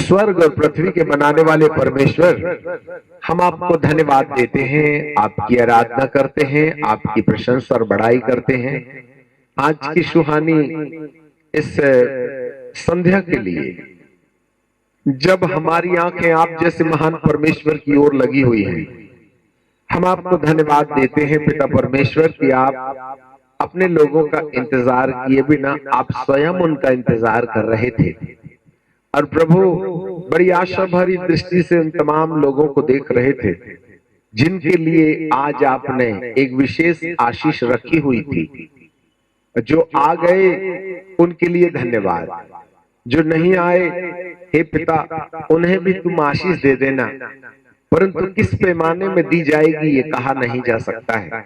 स्वर्ग और पृथ्वी के बनाने वाले परमेश्वर, हम आपको धन्यवाद देते हैं, आपकी आराधना करते हैं, आपकी प्रशंसा और बड़ाई करते हैं आज की सुहानी इस संध्या के लिए, जब हमारी आंखें आप जैसे महान परमेश्वर की ओर लगी हुई हैं। हम आपको धन्यवाद देते हैं पिता परमेश्वर कि आप अपने लोगों का इंतजार किए बिना आप स्वयं उनका इंतजार कर रहे थे। और प्रभु, बड़ी आशा भरी दृष्टि से उन तमाम लोगों को देख रहे थे जिनके लिए आज आपने एक विशेष आशीष रखी हुई थी। जो आ गए उनके लिए धन्यवाद, जो नहीं आए हे पिता उन्हें भी तुम आशीष दे देना, परंतु किस पैमाने में दी जाएगी ये कहा नहीं जा सकता है।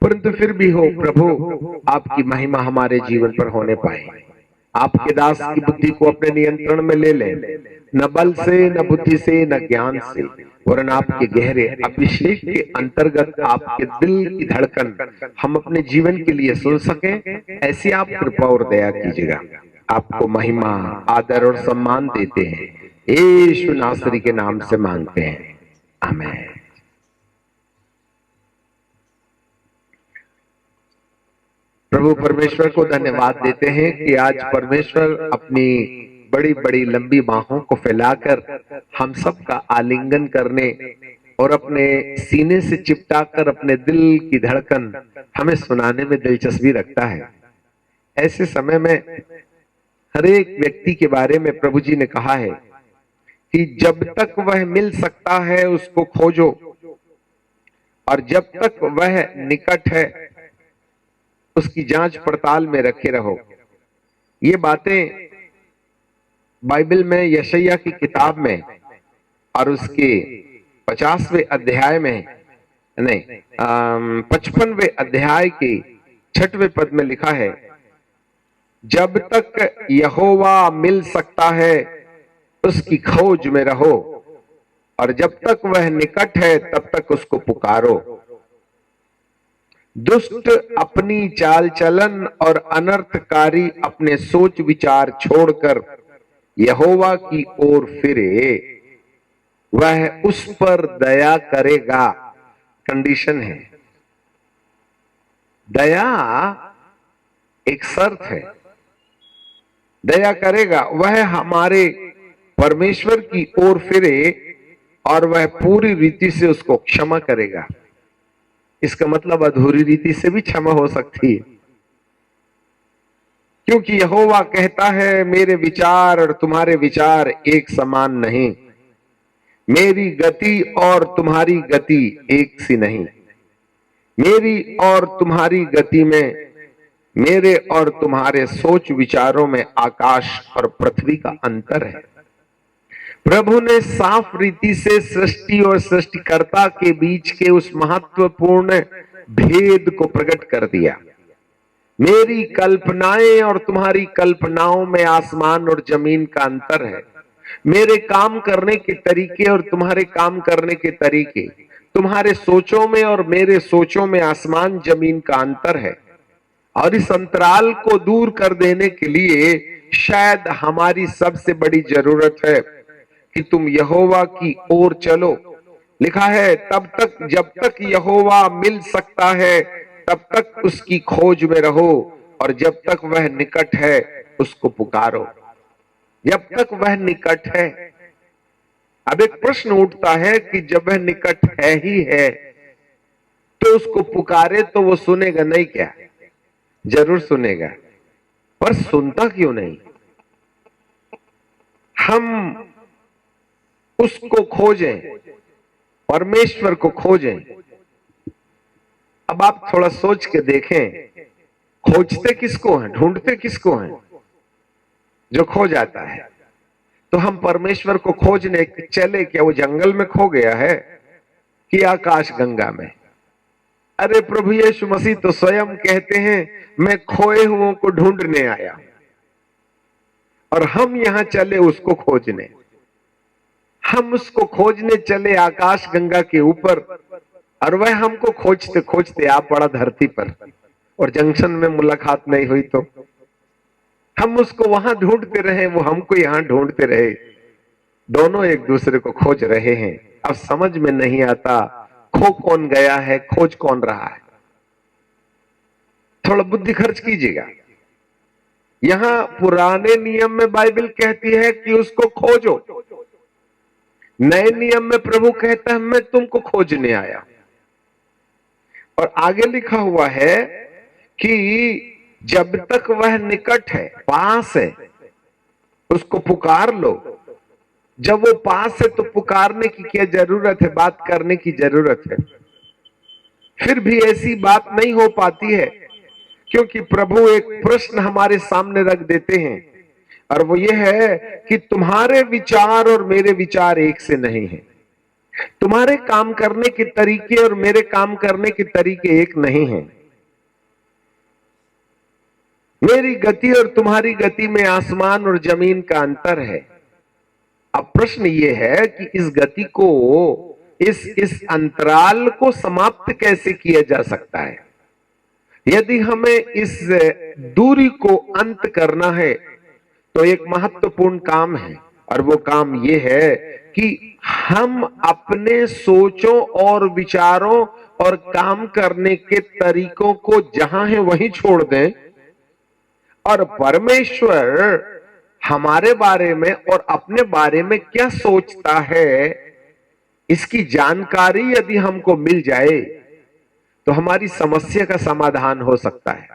परंतु फिर भी हो प्रभु, आपकी महिमा हमारे जीवन पर होने पाए। आपके दास की बुद्धि को अपने नियंत्रण में ले लें, न बल से, न बुद्धि से, न ज्ञान से, वरन आपके गहरे अभिषेक के अंतर्गत आपके दिल की धड़कन हम अपने जीवन के लिए सुन सकें, ऐसी आप कृपा और दया कीजिएगा। आपको महिमा, आदर और सम्मान देते हैं, यीशु नासरी के नाम से मांगते हैं, आमीन। प्रभु परमेश्वर को धन्यवाद देते हैं कि आज परमेश्वर अपनी बड़ी बड़ी लंबी बाहों को फैलाकर हम सब का आलिंगन करने और अपने सीने से चिपटाकर अपने दिल की धड़कन हमें सुनाने में दिलचस्पी रखता है। ऐसे समय में हर एक व्यक्ति के बारे में प्रभु जी ने कहा है कि जब तक वह मिल सकता है उसको खोजो, और जब तक वह निकट है उसकी जांच पड़ताल में रखे रहो। ये बातें बाइबल में यशायाह की किताब में और उसके 50वें अध्याय में नहीं 55वें अध्याय के 6वें पद में लिखा है, जब तक यहोवा मिल सकता है उसकी खोज में रहो, और जब तक वह निकट है तब तक उसको पुकारो। दुष्ट अपनी चाल चलन और अनर्थकारी अपने सोच विचार छोड़कर यहोवा की ओर फिरे, वह उस पर दया करेगा। कंडीशन है, दया एक शर्त है। दया करेगा, वह हमारे परमेश्वर की ओर फिरे और वह पूरी रीति से उसको क्षमा करेगा। इसका मतलब अधूरी रीति से भी क्षमा हो सकती है, क्योंकि यहोवा कहता है मेरे विचार और तुम्हारे विचार एक समान नहीं, मेरी गति और तुम्हारी गति एक सी नहीं। मेरी और तुम्हारी गति में, मेरे और तुम्हारे सोच विचारों में आकाश और पृथ्वी का अंतर है। प्रभु ने साफ रीति से सृष्टि और सृष्टिकर्ता के बीच के उस महत्वपूर्ण भेद को प्रकट कर दिया। मेरी कल्पनाएं और तुम्हारी कल्पनाओं में आसमान और जमीन का अंतर है। मेरे काम करने के तरीके और तुम्हारे काम करने के तरीके, तुम्हारे सोचों में और मेरे सोचों में आसमान जमीन का अंतर है। और इस अंतराल को दूर कर देने के लिए शायद हमारी सबसे बड़ी जरूरत है कि तुम यहोवा की ओर चलो। लिखा है तब तक, जब तक यहोवा मिल सकता है तब तक उसकी खोज में रहो, और जब तक वह निकट है उसको पुकारो। जब तक वह निकट है। अब एक प्रश्न उठता है कि जब वह निकट है ही है तो उसको पुकारे तो वो सुनेगा नहीं क्या? जरूर सुनेगा, पर सुनता क्यों नहीं? हम उसको खोजें, परमेश्वर को खोजें। अब आप थोड़ा सोच के देखें, खोजते किसको हैं, ढूंढते किसको हैं? जो खो जाता है। तो हम परमेश्वर को खोजने चले, क्या वो जंगल में खो गया है कि आकाश गंगा में? अरे प्रभु यीशु मसीह तो स्वयं कहते हैं मैं खोए हुओं को ढूंढने आया, और हम यहां चले उसको खोजने। हम उसको खोजने चले आकाश गंगा के ऊपर, और वह हमको खोजते खोजते आ पड़ा धरती पर, और जंक्शन में मुलाकात नहीं हुई तो हम उसको वहां ढूंढते रहे, वो हमको यहां ढूंढते रहे। दोनों एक दूसरे को खोज रहे हैं। अब समझ में नहीं आता खो कौन गया है, खोज कौन रहा है। थोड़ा बुद्धि खर्च कीजिएगा। यहां पुराने नियम में बाइबल कहती है कि उसको खोजो, नए नियम में प्रभु कहता है मैं तुमको खोजने आया। और आगे लिखा हुआ है कि जब तक वह निकट है, पास है, उसको पुकार लो। जब वो पास है तो पुकारने की क्या जरूरत है, बात करने की जरूरत है। फिर भी ऐसी बात नहीं हो पाती है क्योंकि प्रभु एक प्रश्न हमारे सामने रख देते हैं, और वो ये है कि तुम्हारे विचार और मेरे विचार एक से नहीं है। तुम्हारे काम करने के तरीके और मेरे काम करने के तरीके एक नहीं हैं। मेरी गति और तुम्हारी गति में आसमान और जमीन का अंतर है। अब प्रश्न ये है कि इस गति को, इस अंतराल को समाप्त कैसे किया जा सकता है। यदि हमें इस दूरी को अंत करना है तो एक महत्वपूर्ण काम है, और वो काम ये है कि हम अपने सोचों और विचारों और काम करने के तरीकों को जहां है वहीं छोड़ दें, और परमेश्वर हमारे बारे में और अपने बारे में क्या सोचता है इसकी जानकारी यदि हमको मिल जाए तो हमारी समस्या का समाधान हो सकता है।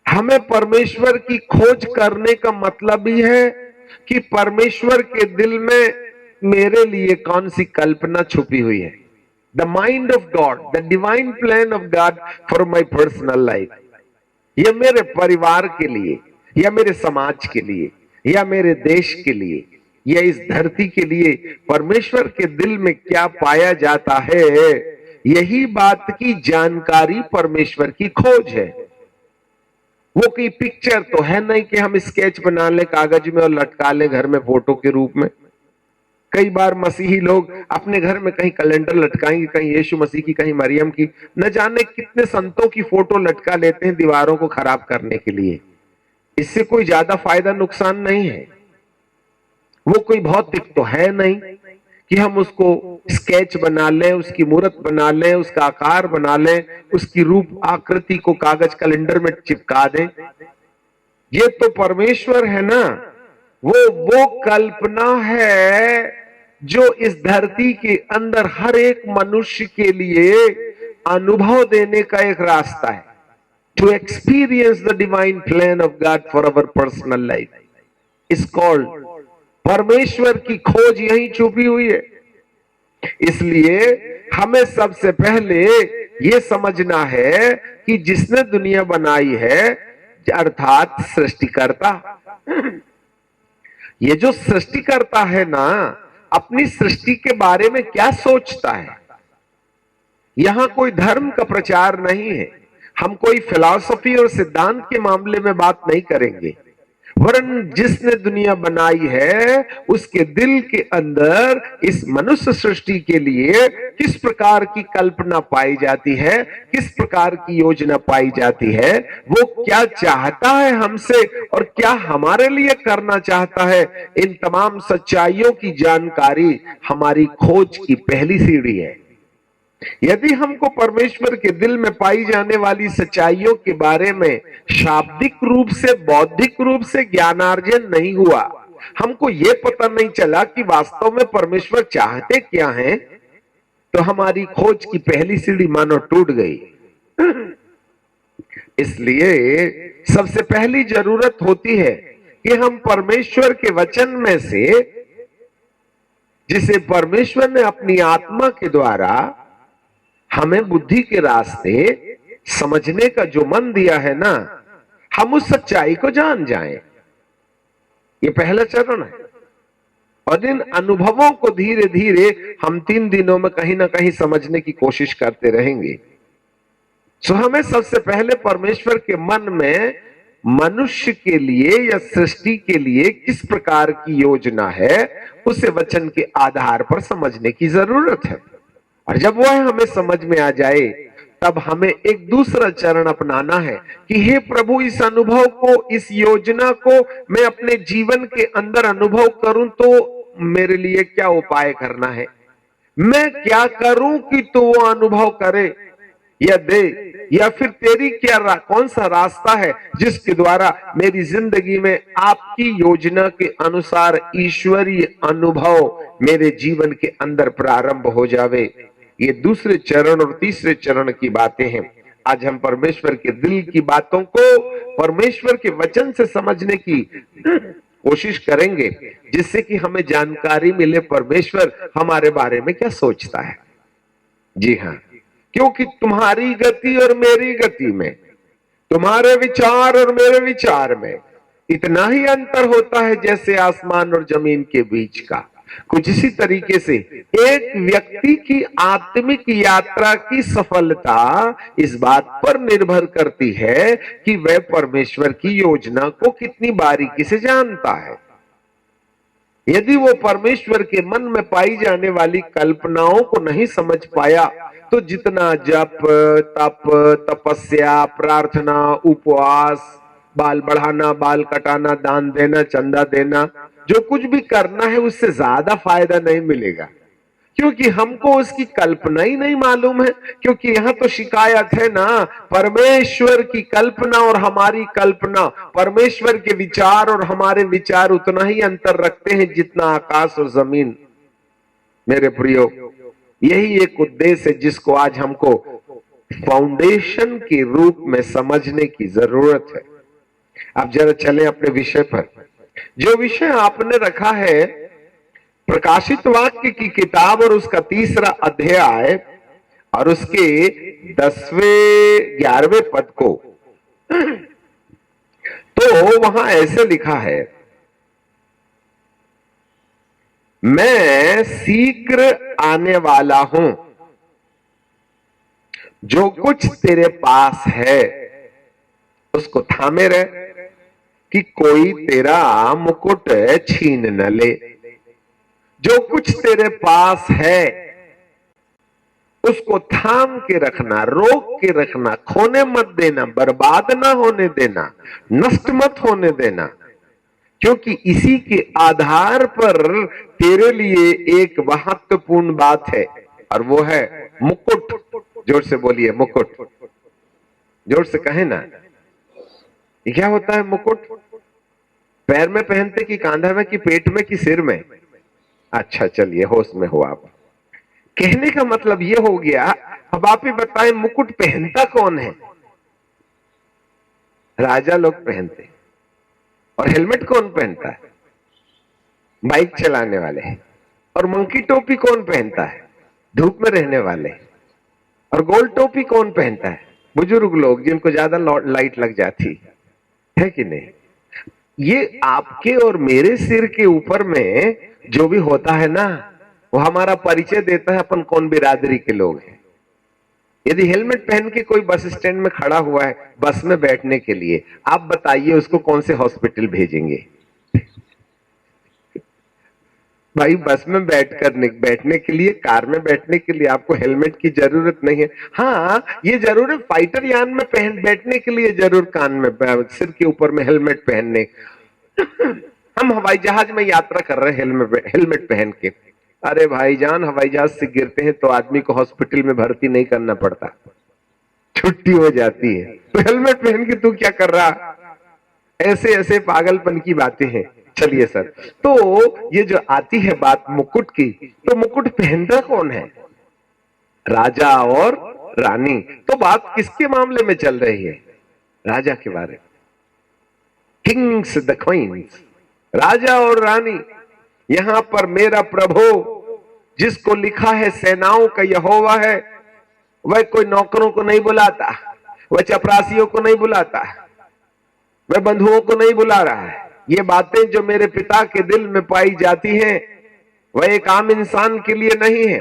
हमें परमेश्वर की खोज करने का मतलब ही है कि परमेश्वर के दिल में मेरे लिए कौन सी कल्पना छुपी हुई है। The mind of God, the divine plan of God for my personal life. यह मेरे परिवार के लिए, या मेरे समाज के लिए, या मेरे देश के लिए, या इस धरती के लिए परमेश्वर के दिल में क्या पाया जाता है, यही बात की जानकारी परमेश्वर की खोज है। वो कोई पिक्चर तो है नहीं कि हम स्केच बना ले कागज में और लटका ले घर में फोटो के रूप में। कई बार मसीही लोग अपने घर में कहीं कैलेंडर लटकाएंगे, कहीं यीशु मसीह की, कहीं मरियम की, न जाने कितने संतों की फोटो लटका लेते हैं दीवारों को खराब करने के लिए। इससे कोई ज्यादा फायदा नुकसान नहीं है। वो कोई भौतिक तो है नहीं कि हम उसको स्केच बना लें, उसकी मूर्त बना लें, उसका आकार बना लें, उसकी रूप आकृति को कागज कैलेंडर में चिपका दें। ये तो परमेश्वर है ना, वो कल्पना है जो इस धरती के अंदर हर एक मनुष्य के लिए अनुभव देने का एक रास्ता है। To experience the divine plan of God for our personal life is called. परमेश्वर की खोज यहीं छुपी हुई है। इसलिए हमें सबसे पहले यह समझना है कि जिसने दुनिया बनाई है, अर्थात सृष्टिकर्ता, ये जो सृष्टिकर्ता है ना, अपनी सृष्टि के बारे में क्या सोचता है। यहां कोई धर्म का प्रचार नहीं है। हम कोई फिलॉसफी और सिद्धांत के मामले में बात नहीं करेंगे, वरन जिसने दुनिया बनाई है उसके दिल के अंदर इस मनुष्य सृष्टि के लिए किस प्रकार की कल्पना पाई जाती है, किस प्रकार की योजना पाई जाती है, वो क्या चाहता है हमसे और क्या हमारे लिए करना चाहता है, इन तमाम सच्चाइयों की जानकारी हमारी खोज की पहली सीढ़ी है। यदि हमको परमेश्वर के दिल में पाई जाने वाली सच्चाइयों के बारे में शाब्दिक रूप से, बौद्धिक रूप से ज्ञानार्जन नहीं हुआ, हमको ये पता नहीं चला कि वास्तव में परमेश्वर चाहते क्या हैं, तो हमारी खोज की पहली सीढ़ी मानो टूट गई। इसलिए सबसे पहली जरूरत होती है कि हम परमेश्वर के वचन में से, जिसे परमेश्वर ने अपनी आत्मा के द्वारा हमें बुद्धि के रास्ते समझने का जो मन दिया है ना, हम उस सच्चाई को जान जाएं। ये पहला चरण है। और इन अनुभवों को धीरे धीरे हम 3 दिनों में कहीं ना कहीं समझने की कोशिश करते रहेंगे। सो हमें सबसे पहले परमेश्वर के मन में मनुष्य के लिए या सृष्टि के लिए किस प्रकार की योजना है, उसे वचन के आधार पर समझने की जरूरत है। और जब वह हमें समझ में आ जाए, तब हमें एक दूसरा चरण अपनाना है कि हे प्रभु, इस अनुभव को, इस योजना को मैं अपने जीवन के अंदर अनुभव करूं तो मेरे लिए क्या उपाय करना है, मैं क्या करूं कि तू वो अनुभव करे या दे, या फिर तेरी क्या कौन सा रास्ता है जिसके द्वारा मेरी जिंदगी में आपकी योजना के अनुसार ईश्वरीय अनुभव मेरे जीवन के अंदर प्रारंभ हो जावे। ये दूसरे चरण और तीसरे चरण की बातें हैं। आज हम परमेश्वर के दिल की बातों को परमेश्वर के वचन से समझने की कोशिश करेंगे, जिससे कि हमें जानकारी मिले परमेश्वर हमारे बारे में क्या सोचता है। जी हाँ, क्योंकि तुम्हारी गति और मेरी गति में, तुम्हारे विचार और मेरे विचार में इतना ही अंतर होता है जैसे आसमान और जमीन के बीच का। कुछ इसी तरीके से एक व्यक्ति की आत्मिक यात्रा की सफलता इस बात पर निर्भर करती है कि वह परमेश्वर की योजना को कितनी बारीकी से जानता है। यदि वो परमेश्वर के मन में पाई जाने वाली कल्पनाओं को नहीं समझ पाया तो जितना जप, तप, तपस्या, प्रार्थना, उपवास, बाल बढ़ाना, बाल कटाना, दान देना, चंदा देना, जो कुछ भी करना है उससे ज्यादा फायदा नहीं मिलेगा, क्योंकि हमको उसकी कल्पना ही नहीं मालूम है। क्योंकि यहां तो शिकायत है ना, परमेश्वर की कल्पना और हमारी कल्पना, परमेश्वर के विचार और हमारे विचार उतना ही अंतर रखते हैं जितना आकाश और जमीन। मेरे प्रियो, यही एक उद्देश्य है जिसको आज हमको फाउंडेशन के रूप में समझने की जरूरत है। अब जरा चले अपने विषय पर। जो विषय आपने रखा है प्रकाशित वाक्य की किताब और उसका 3रा अध्याय और उसके 10वें 11वें पद को, तो वहां ऐसे लिखा है, मैं शीघ्र आने वाला हूं, जो कुछ तेरे पास है उसको थामे रहे कि कोई तेरा मुकुट छीन न ले। जो कुछ तेरे पास है उसको थाम के रखना, रोक के रखना, खोने मत देना, बर्बाद ना होने देना, नष्ट मत होने देना, क्योंकि इसी के आधार पर तेरे लिए एक महत्वपूर्ण बात है और वो है मुकुट। जोर से बोलिए मुकुट, जोर से कहे ना। क्या होता है मुकुट? पैर में पहनते कि कांधा में कि पेट में कि सिर में? अच्छा चलिए, होश में हो आप। कहने का मतलब ये हो गया, अब आप ही बताएं मुकुट पहनता कौन है? राजा लोग पहनते। और हेलमेट कौन पहनता है? बाइक चलाने वाले। और मंकी टोपी कौन पहनता है? धूप में रहने वाले। और गोल टोपी कौन पहनता है? बुजुर्ग लोग, जिनको ज्यादा लाइट लग जाती है कि नहीं। ये आपके और मेरे सिर के ऊपर में जो भी होता है ना, वो हमारा परिचय देता है अपन कौन बिरादरी के लोग हैं। यदि हेलमेट पहन के कोई बस स्टैंड में खड़ा हुआ है बस में बैठने के लिए, आप बताइए उसको कौन से हॉस्पिटल भेजेंगे? भाई बस में बैठने के लिए, कार में बैठने के लिए आपको हेलमेट की जरूरत नहीं है। हाँ, ये जरूर है फाइटर यान में बैठने के लिए जरूर कान में, सिर के ऊपर में हेलमेट पहनने। हम हवाई जहाज में यात्रा कर रहे हैं हेलमेट पहन के। अरे भाईजान, हवाई जहाज से गिरते हैं तो आदमी को हॉस्पिटल में भर्ती नहीं करना पड़ता, छुट्टी हो जाती है। तो हेलमेट पहन के तू क्या कर रहा? ऐसे ऐसे पागलपन की बातें हैं। चलिए सर, तो ये जो आती है बात मुकुट की, तो मुकुट पहनता कौन है? राजा और रानी। तो बात किसके मामले में चल रही है? राजा के बारे में। किंग्स द क्वींस, राजा और रानी। यहां पर मेरा प्रभु, जिसको लिखा है सेनाओं का यहोवा है, वह कोई नौकरों को नहीं बुलाता, वह चपरासियों को नहीं बुलाता, वह बंधुओं को नहीं बुला रहा है। ये बातें जो मेरे पिता के दिल में पाई जाती हैं, वह एक आम इंसान के लिए नहीं है।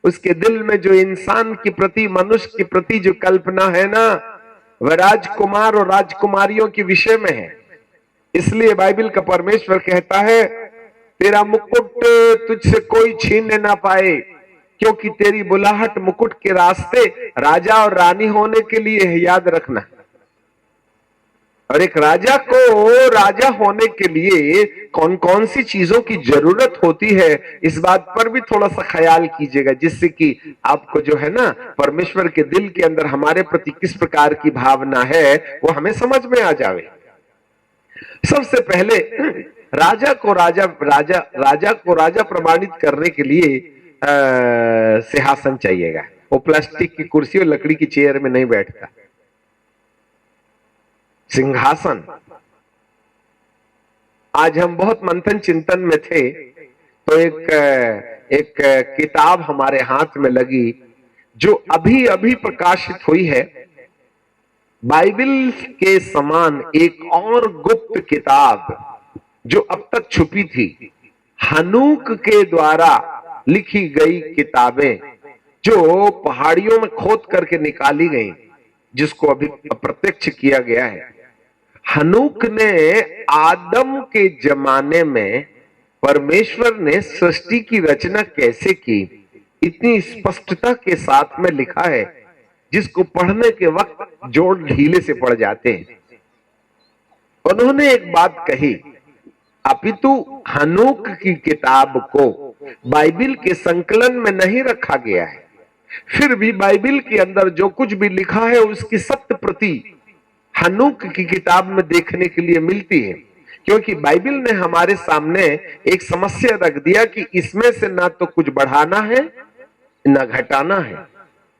उसके दिल में जो इंसान के प्रति, मनुष्य के प्रति जो कल्पना है ना, वह राजकुमार और राजकुमारियों के विषय में है। इसलिए बाइबल का परमेश्वर कहता है, तेरा मुकुट तुझसे कोई छीन ना पाए, क्योंकि तेरी बुलाहट मुकुट के रास्ते राजा और रानी होने के लिए है, याद रखना। और एक राजा को राजा होने के लिए कौन कौन सी चीजों की जरूरत होती है, इस बात पर भी थोड़ा सा ख्याल कीजिएगा, जिससे कि आपको जो है ना परमेश्वर के दिल के अंदर हमारे प्रति किस प्रकार की भावना है वो हमें समझ में आ जावे। सबसे पहले राजा को राजा प्रमाणित करने के लिए सिंहासन चाहिएगा। वो प्लास्टिक की कुर्सी और लकड़ी की चेयर में नहीं बैठता। सिंहासन। आज हम बहुत मंथन चिंतन में थे तो एक किताब हमारे हाथ में लगी जो अभी अभी प्रकाशित हुई है। बाइबल के समान एक और गुप्त किताब जो अब तक छुपी थी, हनूक के द्वारा लिखी गई किताबें जो पहाड़ियों में खोद करके निकाली गई, जिसको अभी अप्रत्यक्ष किया गया है। हनूक ने आदम के जमाने में परमेश्वर ने सृष्टि की रचना कैसे की इतनी स्पष्टता के साथ में लिखा है, जिसको पढ़ने के वक्त जोड़ ढीले से पड़ जाते हैं। उन्होंने एक बात कही, अपितु हनूक की किताब को बाइबल के संकलन में नहीं रखा गया है, फिर भी बाइबल के अंदर जो कुछ भी लिखा है उसकी सत्य प्रति हनूक की किताब में देखने के लिए मिलती है। क्योंकि बाइबल ने हमारे सामने एक समस्या रख दिया कि इसमें से ना तो कुछ बढ़ाना है ना घटाना है,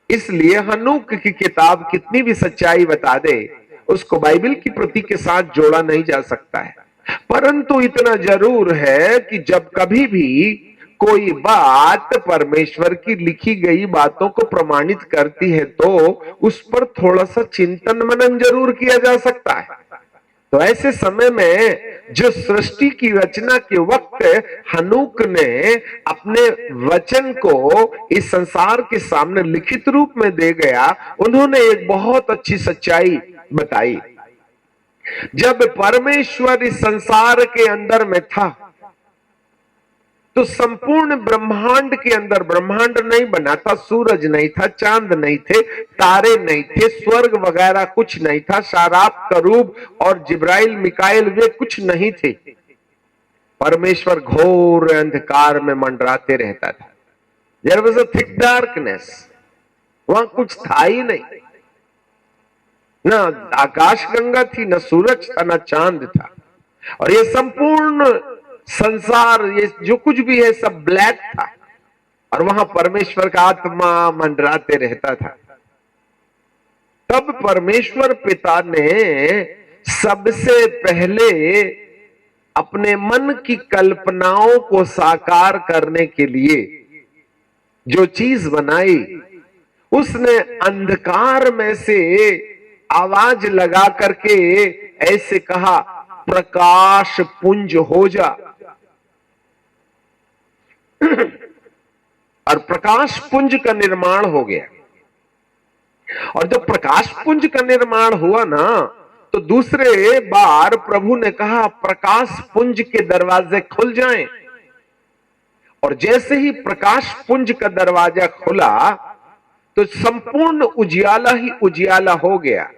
इसलिए हनूक की किताब कितनी भी सच्चाई बता दे उसको बाइबल की प्रति के साथ जोड़ा नहीं जा सकता है। परंतु इतना जरूर है कि जब कभी भी कोई बात परमेश्वर की लिखी गई बातों को प्रमाणित करती है तो उस पर थोड़ा सा चिंतन मनन जरूर किया जा सकता है। तो ऐसे समय में जो सृष्टि की रचना के वक्त हनूक ने अपने वचन को इस संसार के सामने लिखित रूप में दे गया, उन्होंने एक बहुत अच्छी सच्चाई बताई। जब परमेश्वर इस संसार के अंदर में था तो संपूर्ण ब्रह्मांड के अंदर ब्रह्मांड नहीं बना था, सूरज नहीं था, चांद नहीं थे, तारे नहीं थे, स्वर्ग वगैरह कुछ नहीं था, शाराब करूब और जिब्राइल मिकाइल वे कुछ नहीं थे। परमेश्वर घोर अंधकार में मंडराते रहता था। There was a thick darkness, वहां कुछ था ही नहीं, ना आकाश गंगा थी, ना सूरज था, ना चांद था, और ये संपूर्ण संसार, ये जो कुछ भी है सब ब्लैक था, और वहां परमेश्वर का आत्मा मंडराते रहता था। तब परमेश्वर पिता ने सबसे पहले अपने मन की कल्पनाओं को साकार करने के लिए जो चीज बनाई, उसने अंधकार में से आवाज लगा करके ऐसे कहा, प्रकाश पुंज हो जा। और प्रकाश पुंज का निर्माण हो गया। और जब प्रकाश पुंज का निर्माण हुआ ना तो दूसरे बार प्रभु ने कहा, प्रकाश पुंज के दरवाजे खुल जाएं। और जैसे ही प्रकाश पुंज का दरवाजा खुला तो संपूर्ण उजियाला ही उजियाला हो गया,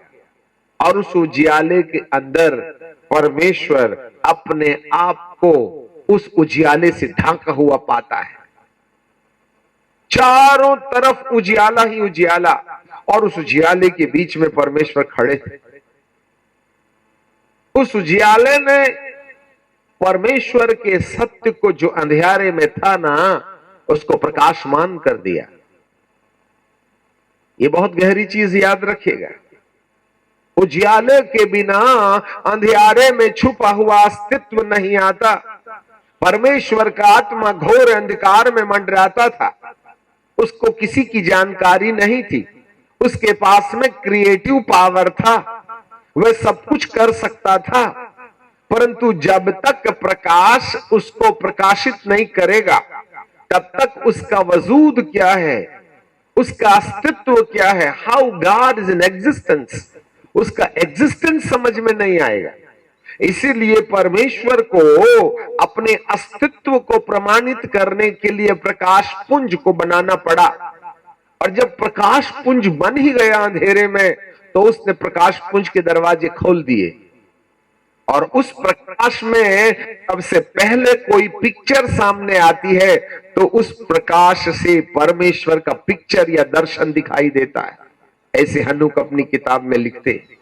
और उस उजियाले के अंदर परमेश्वर अपने आप को उस उजियाले से ढांका हुआ पाता है। चारों तरफ उजियाला ही उजियाला, और उस उजियाले के बीच में परमेश्वर खड़े थे। उस उजियाले ने परमेश्वर के सत्य को जो अंधेरे में था ना, उसको प्रकाशमान कर दिया। ये बहुत गहरी चीज याद रखिएगा। उजियाले के बिना अंधेरे में छुपा हुआ अस्तित्व नहीं आता। परमेश्वर का आत्मा घोर अंधकार में मंडराता था, उसको किसी की जानकारी नहीं थी। उसके पास में क्रिएटिव पावर था, वह सब कुछ कर सकता था, परंतु जब तक प्रकाश उसको प्रकाशित नहीं करेगा तब तक उसका वजूद क्या है, उसका अस्तित्व क्या है, how God is in existence, उसका एग्जिस्टेंस समझ में नहीं आएगा। इसीलिए परमेश्वर को अपने अस्तित्व को प्रमाणित करने के लिए प्रकाश पुंज को बनाना पड़ा। और जब प्रकाश पुंज बन ही गया अंधेरे में, तो उसने प्रकाश पुंज के दरवाजे खोल दिए। और उस प्रकाश में सबसे पहले कोई पिक्चर सामने आती है तो उस प्रकाश से परमेश्वर का पिक्चर या दर्शन दिखाई देता है। ऐसे हनुक अपनी किताब में लिखते हैं।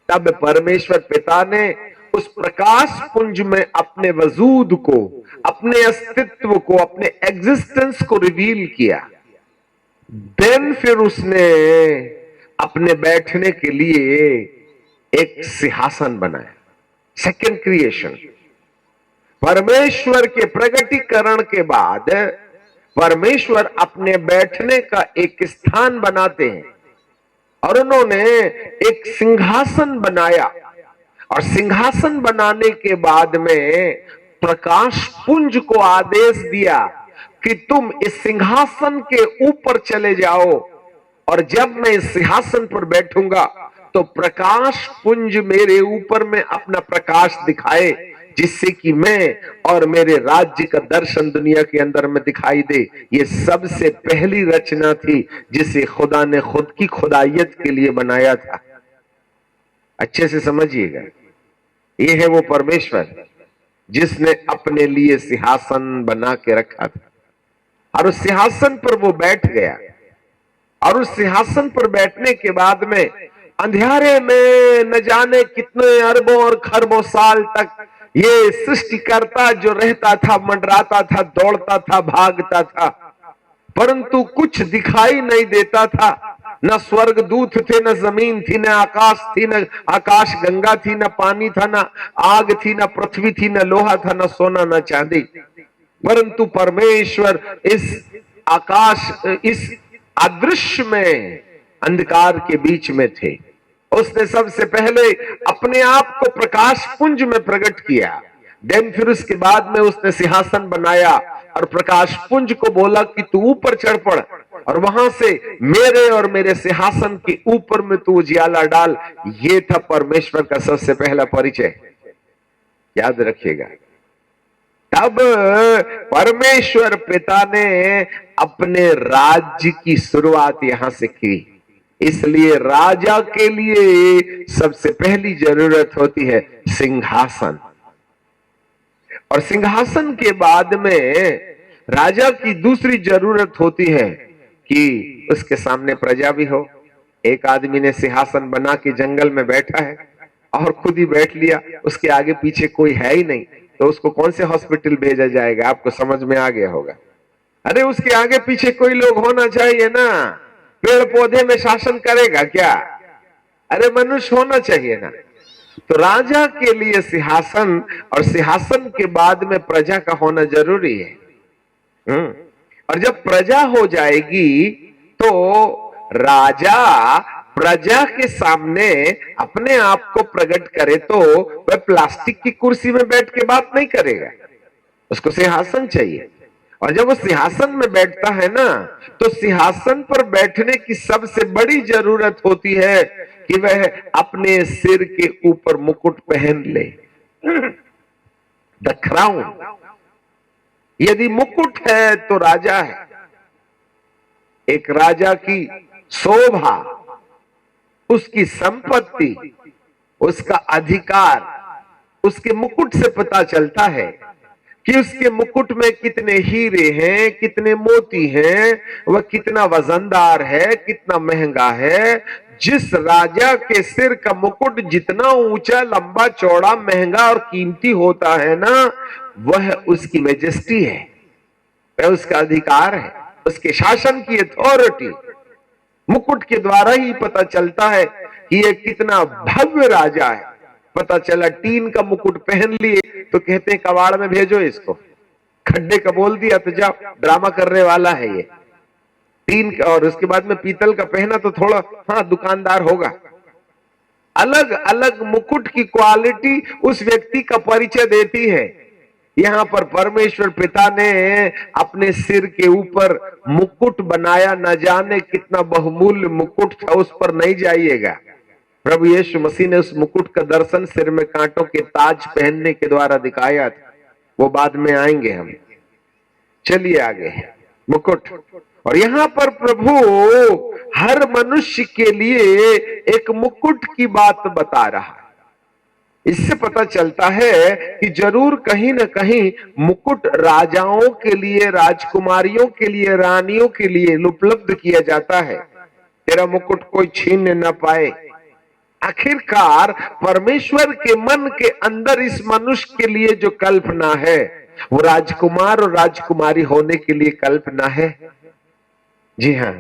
तब परमेश्वर पिता ने उस प्रकाश पुंज में अपने वजूद को, अपने अस्तित्व को, अपने एग्जिस्टेंस को रिवील किया। देन फिर उसने अपने बैठने के लिए एक सिंहासन बनाया। Second creation. परमेश्वर के प्रगटीकरण के बाद परमेश्वर अपने बैठने का एक स्थान बनाते हैं और उन्होंने एक सिंहासन बनाया और सिंहासन बनाने के बाद में प्रकाश पुंज को आदेश दिया कि तुम इस सिंहासन के ऊपर चले जाओ और जब मैं इस सिंहासन पर बैठूंगा तो प्रकाश पुंज मेरे ऊपर में अपना प्रकाश दिखाए, जिससे कि मैं और मेरे राज्य का दर्शन दुनिया के अंदर में दिखाई दे। ये सबसे पहली रचना थी जिसे खुदा ने खुद की खुदाइयत के लिए बनाया था। अच्छे से समझिएगा, ये है वो परमेश्वर जिसने अपने लिए सिंहासन बना के रखा था और उस सिंहासन पर वो बैठ गया। और उस सिंहासन पर बैठने के बाद में अंधेरे में न जाने कितने अरबों और खरबों साल तक ये सृष्टिकर्ता जो रहता था, मंडराता था, दौड़ता था, भागता था, परंतु कुछ दिखाई नहीं देता था। न स्वर्ग दूत थे, न जमीन थी, न आकाश थी, न आकाश गंगा थी, न पानी था, न आग थी, न पृथ्वी थी, न लोहा था, न सोना, न चांदी। परंतु परमेश्वर इस आकाश, इस अदृश्य में अंधकार के बीच में थे। उसने सबसे पहले अपने आप को प्रकाश पुंज में प्रकट किया। देन फिर उसके बाद में उसने सिंहासन बनाया और प्रकाश पुंज को बोला कि तू ऊपर चढ़ पड़ और वहां से मेरे और मेरे सिंहासन के ऊपर में तू उजियाला डाल। ये था परमेश्वर का सबसे पहला परिचय, याद रखिएगा। तब परमेश्वर पिता ने अपने राज्य की शुरुआत यहां से की। इसलिए राजा के लिए सबसे पहली जरूरत होती है सिंहासन, और सिंहासन के बाद में राजा की दूसरी जरूरत होती है कि उसके सामने प्रजा भी हो। एक आदमी ने सिंहासन बना के जंगल में बैठा है और खुद ही बैठ लिया, उसके आगे पीछे कोई है ही नहीं, तो उसको कौन से हॉस्पिटल भेजा जाएगा? आपको समझ में आ गया होगा। अरे उसके आगे पीछे कोई लोग होना चाहिए ना। पेड़ पौधे में शासन करेगा क्या? अरे मनुष्य होना चाहिए ना। तो राजा के लिए सिंहासन और सिंहासन के बाद में प्रजा का होना जरूरी है। और जब प्रजा हो जाएगी तो राजा प्रजा के सामने अपने आप को प्रकट करे तो वह प्लास्टिक की कुर्सी में बैठ के बात नहीं करेगा, उसको सिंहासन चाहिए। और जब वो सिंहासन में बैठता है ना, तो सिंहासन पर बैठने की सबसे बड़ी जरूरत होती है कि वह अपने सिर के ऊपर मुकुट पहन ले, द क्राउन। यदि मुकुट है तो राजा है। एक राजा की शोभा, उसकी संपत्ति, उसका अधिकार उसके मुकुट से पता चलता है कि उसके मुकुट में कितने हीरे हैं, कितने मोती हैं, वह कितना वजनदार है, कितना महंगा है। जिस राजा के सिर का मुकुट जितना ऊंचा, लंबा, चौड़ा, महंगा और कीमती होता है ना, वह उसकी मैजेस्टी है, वह उसका अधिकार है, उसके शासन की अथॉरिटी। मुकुट के द्वारा ही पता चलता है कि यह कितना भव्य राजा है। पता चला टीन का मुकुट पहन लिए तो कहते हैं कबाड़ में भेजो इसको, खड्डे का बोल दिया तो जाओ, ड्रामा करने वाला है ये। टीन का और उसके बाद में पीतल का पहना तो थोड़ा हाँ दुकानदार होगा। अलग अलग मुकुट की क्वालिटी उस व्यक्ति का परिचय देती है। यहां पर परमेश्वर पिता ने अपने सिर के ऊपर मुकुट बनाया। न जाने कितना बहुमूल्य मुकुट था, उस पर नहीं जाइएगा। प्रभु यीशु मसीह ने उस मुकुट का दर्शन सिर में कांटों के ताज पहनने के द्वारा दिखाया था, वो बाद में आएंगे हम। चलिए आगे, मुकुट। और यहां पर प्रभु हर मनुष्य के लिए एक मुकुट की बात बता रहा है। इससे पता चलता है कि जरूर कहीं न कहीं मुकुट राजाओं के लिए, राजकुमारियों के लिए, रानियों के लिए उपलब्ध किया जाता है। तेरा मुकुट कोई छीन न पाए। आखिरकार परमेश्वर के मन के अंदर इस मनुष्य के लिए जो कल्पना है वो राजकुमार और राजकुमारी होने के लिए कल्पना है। जी हां,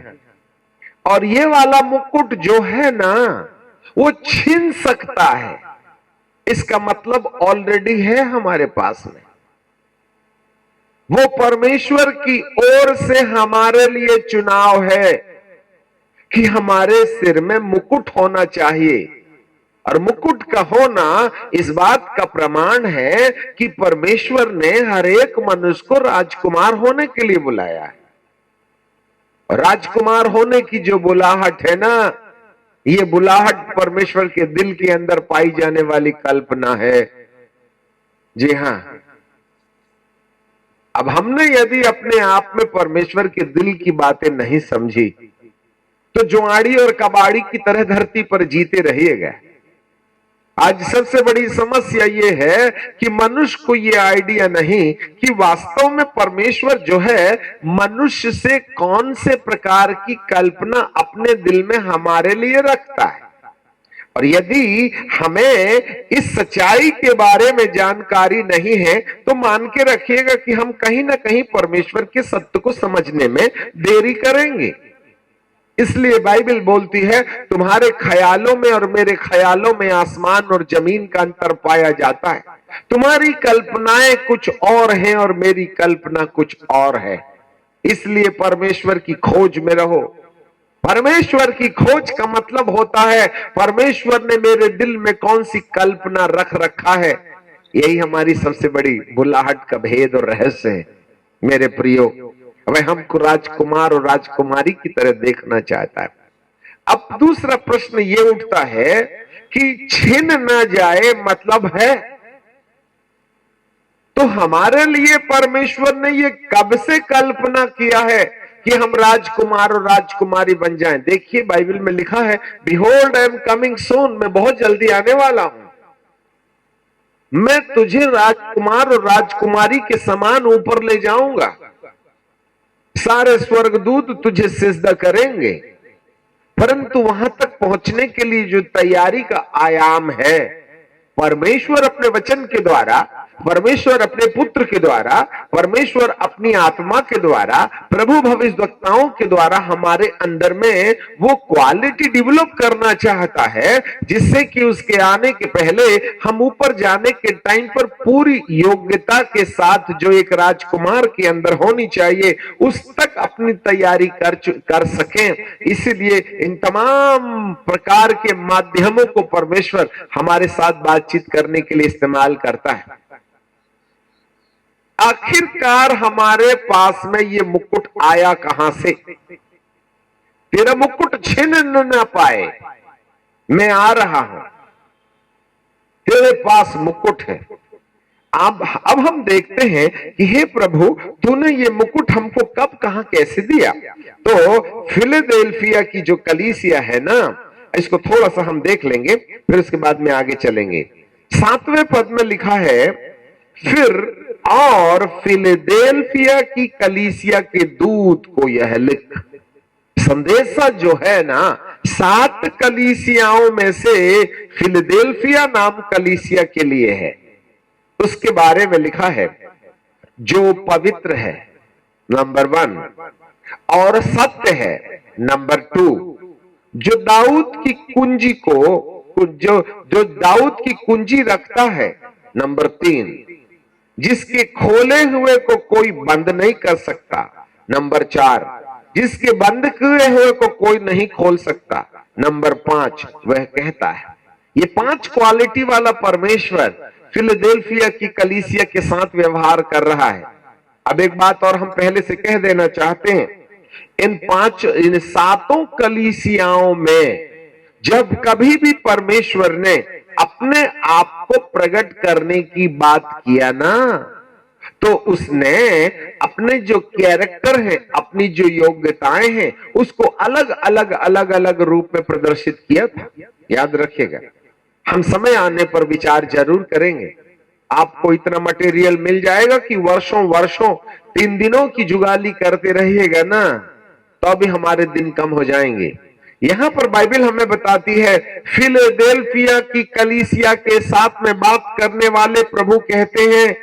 और ये वाला मुकुट जो है ना वो छीन सकता है, इसका मतलब ऑलरेडी है हमारे पास में। वो परमेश्वर की ओर से हमारे लिए चुनाव है कि हमारे सिर में मुकुट होना चाहिए। और मुकुट का होना इस बात का प्रमाण है कि परमेश्वर ने हर एक मनुष्य को राजकुमार होने के लिए बुलाया है। राजकुमार होने की जो बुलाहट है ना, ये बुलाहट परमेश्वर के दिल के अंदर पाई जाने वाली कल्पना है। जी हां, अब हमने यदि अपने आप में परमेश्वर के दिल की बातें नहीं समझी तो जुआड़ी और कबाड़ी की तरह धरती पर जीते रहिएगा। आज सबसे बड़ी समस्या ये है कि मनुष्य को ये आइडिया नहीं कि वास्तव में परमेश्वर जो है मनुष्य से कौन से प्रकार की कल्पना अपने दिल में हमारे लिए रखता है। और यदि हमें इस सच्चाई के बारे में जानकारी नहीं है तो मान के रखिएगा कि हम कहीं ना कहीं परमेश्वर के सत्य को समझने में देरी करेंगे। इसलिए बाइबल बोलती है तुम्हारे ख्यालों में और मेरे ख्यालों में आसमान और जमीन का अंतर पाया जाता है। तुम्हारी कल्पनाएं कुछ और हैं और मेरी कल्पना कुछ और है। इसलिए परमेश्वर की खोज में रहो। परमेश्वर की खोज का मतलब होता है परमेश्वर ने मेरे दिल में कौन सी कल्पना रख रखा है। यही हमारी सबसे बड़ी बुलाहट का भेद और रहस्य है मेरे प्रियो। वह हमको राजकुमार और राजकुमारी की तरह देखना चाहता है। अब दूसरा प्रश्न ये उठता है कि छीन न जाए मतलब है तो हमारे लिए परमेश्वर ने ये कब से कल्पना किया है कि हम राजकुमार और राजकुमारी बन जाएं। देखिए बाइबल में लिखा है behold I am coming soon, मैं बहुत जल्दी आने वाला हूं। मैं तुझे राजकुमार और राजकुमारी के समान ऊपर ले जाऊंगा। सारे स्वर्गदूत तुझे सिजदा करेंगे। परंतु वहां तक पहुंचने के लिए जो तैयारी का आयाम है परमेश्वर अपने वचन के द्वारा, परमेश्वर अपने पुत्र के द्वारा, परमेश्वर अपनी आत्मा के द्वारा, प्रभु भविष्यवक्ताओं के द्वारा हमारे अंदर में वो क्वालिटी डेवलप करना चाहता है जिससे कि उसके आने के पहले हम ऊपर जाने के टाइम पर पूरी योग्यता के साथ जो एक राजकुमार के अंदर होनी चाहिए उस तक अपनी तैयारी कर सकें। इसीलिए इन तमाम प्रकार के माध्यमों को परमेश्वर हमारे साथ बातचीत करने के लिए इस्तेमाल करता है। आखिरकार हमारे पास में ये मुकुट आया कहां से? तेरा मुकुट छीन न पाए, मैं आ रहा हूं, तेरे पास मुकुट है। अब हम देखते हैं कि हे प्रभु तूने ये मुकुट हमको कब कहां कैसे दिया। तो फिलडेल्फिया की जो कलीसिया है ना, इसको थोड़ा सा हम देख लेंगे फिर उसके बाद में आगे चलेंगे। 7वें पद में लिखा है फिर और फिलडेल्फिया की कलीसिया के दूत को यह लिख। संदेशा जो है ना 7 कलीसियाओं में से फिलडेल्फिया नाम कलीसिया के लिए है। उसके बारे में लिखा है जो पवित्र है नंबर 1 और सत्य है नंबर 2, जो दाऊद की कुंजी को जो दाऊद की कुंजी रखता है नंबर 3, जिसके खोले हुए को कोई बंद नहीं कर सकता नंबर 4, जिसके बंद किए हुए को कोई नहीं खोल सकता नंबर 5, वह कहता है। ये 5 क्वालिटी वाला परमेश्वर फिलडेल्फिया की कलीसिया के साथ व्यवहार कर रहा है। अब एक बात और हम पहले से कह देना चाहते हैं, इन 7 कलीसियाओं में जब कभी भी परमेश्वर ने अपने आप को प्रकट करने की बात किया ना तो उसने अपने जो कैरेक्टर है, अपनी जो योग्यताएं हैं उसको अलग अलग रूप में प्रदर्शित किया था। याद रखिएगा हम समय आने पर विचार जरूर करेंगे। आपको इतना मटेरियल मिल जाएगा कि वर्षों वर्षों 3 दिनों की जुगाली करते रहिएगा ना, तो भी हमारे दिन कम हो जाएंगे। यहां पर बाइबल हमें बताती है, फिलडेल्फिया की कलीसिया के साथ में बात करने वाले प्रभु कहते हैं,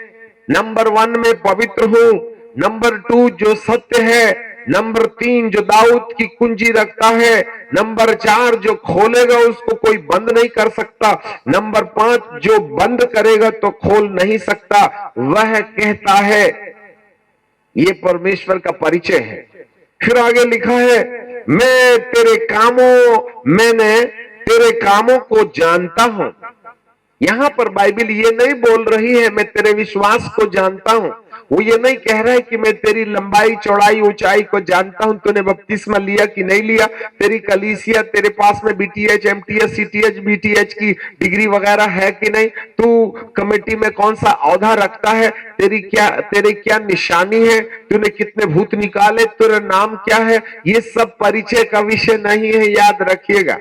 नंबर 1 में पवित्र हूं, नंबर 2 जो सत्य है, नंबर 3 जो दाऊद की कुंजी रखता है, नंबर 4 जो खोलेगा उसको कोई बंद नहीं कर सकता, नंबर 5 जो बंद करेगा तो खोल नहीं सकता। वह कहता है, ये परमेश्वर का परिचय है। फिर आगे लिखा है, मैंने तेरे कामों को जानता हूं। यहां पर बाइबल ये नहीं बोल रही है मैं तेरे विश्वास को जानता हूं, वो ये नहीं कह रहा है कि मैं तेरी लंबाई चौड़ाई ऊंचाई को जानता हूं, तूने बपतिस्मा लिया कि नहीं लिया, तेरी कलीसिया तेरे पास में बीटीएच एमटीएच सीटीएच बीटीएच की डिग्री वगैरह है कि नहीं, तू कमेटी में कौन सा औहदा रखता है, तेरी क्या निशानी है, तूने कितने भूत निकाले, तेरा नाम क्या है, ये सब परिचय का विषय नहीं है, याद रखिएगा।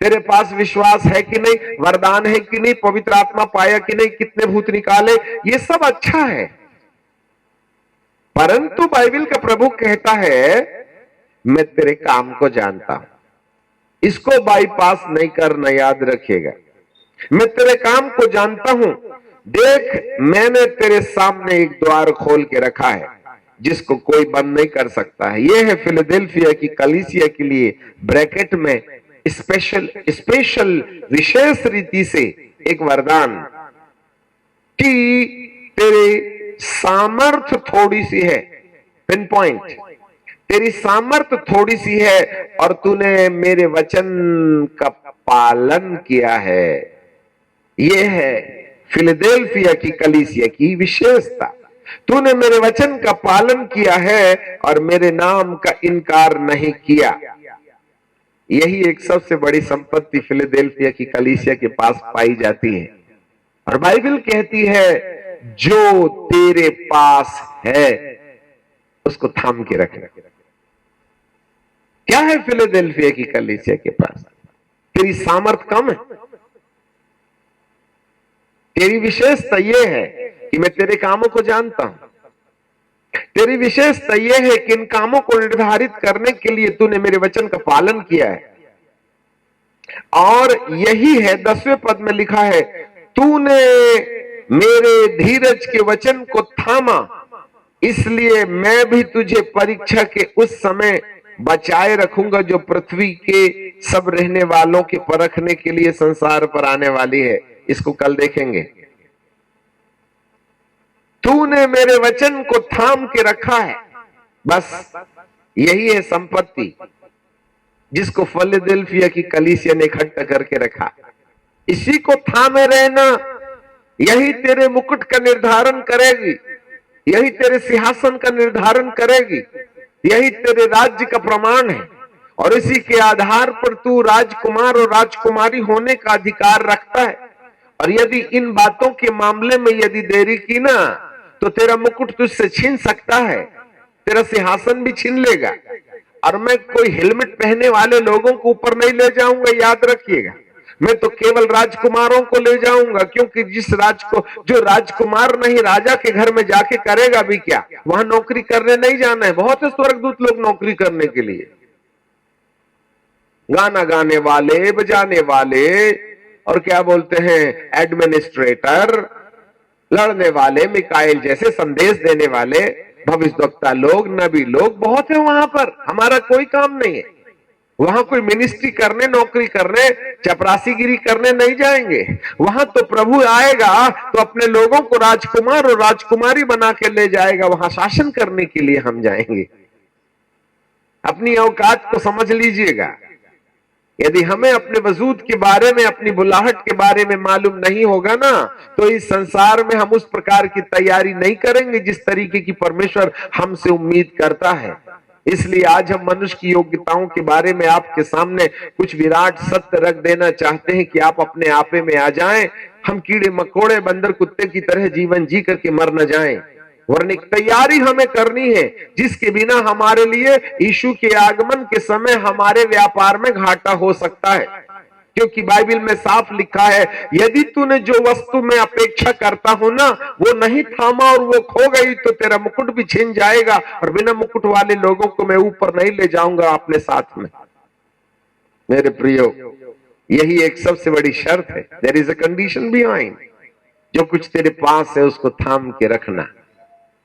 तेरे पास विश्वास है कि नहीं, वरदान है कि नहीं, पवित्र आत्मा पाया कि नहीं, कितने भूत निकाले, ये सब अच्छा है। परंतु बाइबल का प्रभु कहता है, मैं तेरे काम को जानता हूं। इसको बाईपास नहीं करना, याद रखिएगा। मैं तेरे काम को जानता हूं, देख मैंने तेरे सामने एक द्वार खोल के रखा है जिसको कोई बंद नहीं कर सकता है। यह है फिलडेल्फिया की कलीसिया के लिए ब्रैकेट में स्पेशल विशेष रीति से एक वरदान कि तेरे सामर्थ थोड़ी सी है, पिन पॉइंट, तेरी सामर्थ थोड़ी सी है और तूने मेरे वचन का पालन किया है। यह है फिलडेल्फिया की कलीसिया की विशेषता। तूने मेरे वचन का पालन किया है और मेरे नाम का इनकार नहीं किया। यही एक सबसे बड़ी संपत्ति फिलडेल्फिया की कलीसिया के पास पाई जाती है। और बाइबल कहती है, जो तेरे पास है उसको थाम के रख। क्या है फिलडेल्फिया की कलीसिया के पास? तेरी सामर्थ कम है। तेरी विशेषता यह है कि मैं तेरे कामों को जानता हूं। तेरी विशेषता यह है कि इन कामों को निर्धारित करने के लिए तूने मेरे वचन का पालन किया है। और यही है 10वें पद में लिखा है, तूने मेरे धीरज के वचन को थामा, इसलिए मैं भी तुझे परीक्षा के उस समय बचाए रखूंगा जो पृथ्वी के सब रहने वालों के परखने के लिए संसार पर आने वाली है। इसको कल देखेंगे। तूने मेरे वचन को थाम के रखा है, बस यही है संपत्ति जिसको फिलडेल्फिया की कलीसिया ने इकट्ठा करके रखा। इसी को थामे रहना, यही तेरे मुकुट का निर्धारण करेगी, यही तेरे सिंहासन का निर्धारण करेगी, यही तेरे राज्य का प्रमाण है। और इसी के आधार पर तू राजकुमार और राजकुमारी होने का अधिकार रखता है। और यदि इन बातों के मामले में यदि देरी की ना, तो तेरा मुकुट तुझसे छीन सकता है, तेरा सिंहासन भी छीन लेगा। और मैं कोई हेलमेट पहने वाले लोगों को ऊपर नहीं ले जाऊंगा, याद रखिएगा। मैं तो केवल राजकुमारों को ले जाऊंगा, क्योंकि जो राजकुमार नहीं राजा के घर में जाके करेगा भी क्या, वहां नौकरी करने नहीं जाना है। बहुत से स्वर्गदूत लोग नौकरी करने के लिए, गाना गाने वाले, बजाने वाले, और क्या बोलते हैं, एडमिनिस्ट्रेटर, लड़ने वाले, मिकाएल जैसे संदेश देने वाले, भविष्यवक्ता लोग, नबी लोग बहुत है वहां पर। हमारा कोई काम नहीं है वहां। कोई मिनिस्ट्री करने, नौकरी करने, चपरासीगिरी करने नहीं जाएंगे। वहां तो प्रभु आएगा तो अपने लोगों को राजकुमार और राजकुमारी बना के ले जाएगा। वहां शासन करने के लिए हम जाएंगे। अपनी औकात को समझ लीजिएगा। यदि हमें अपने वजूद के बारे में, अपनी बुलाहट के बारे में मालूम नहीं होगा ना, तो इस संसार में हम उस प्रकार की तैयारी नहीं करेंगे जिस तरीके की परमेश्वर हमसे उम्मीद करता है। इसलिए आज हम मनुष्य की योग्यताओं के बारे में आपके सामने कुछ विराट सत्य रख देना चाहते हैं कि आप अपने आपे में आ जाएं। हम कीड़े मकोड़े, बंदर कुत्ते की तरह जीवन जी करके मर न जाएं। वरना तैयारी हमें करनी है जिसके बिना हमारे लिए यीशु के आगमन के समय हमारे व्यापार में घाटा हो सकता है। क्योंकि बाइबल में साफ लिखा है, यदि तूने जो वस्तु में अपेक्षा करता हो ना वो नहीं थामा और वो खो गई तो तेरा मुकुट भी छिन जाएगा, और बिना मुकुट वाले लोगों को मैं ऊपर नहीं ले जाऊंगा अपने साथ में। मेरे प्रियो, यही एक सबसे बड़ी शर्त है। There is a condition behind. जो कुछ तेरे पास है उसको थाम के रखना।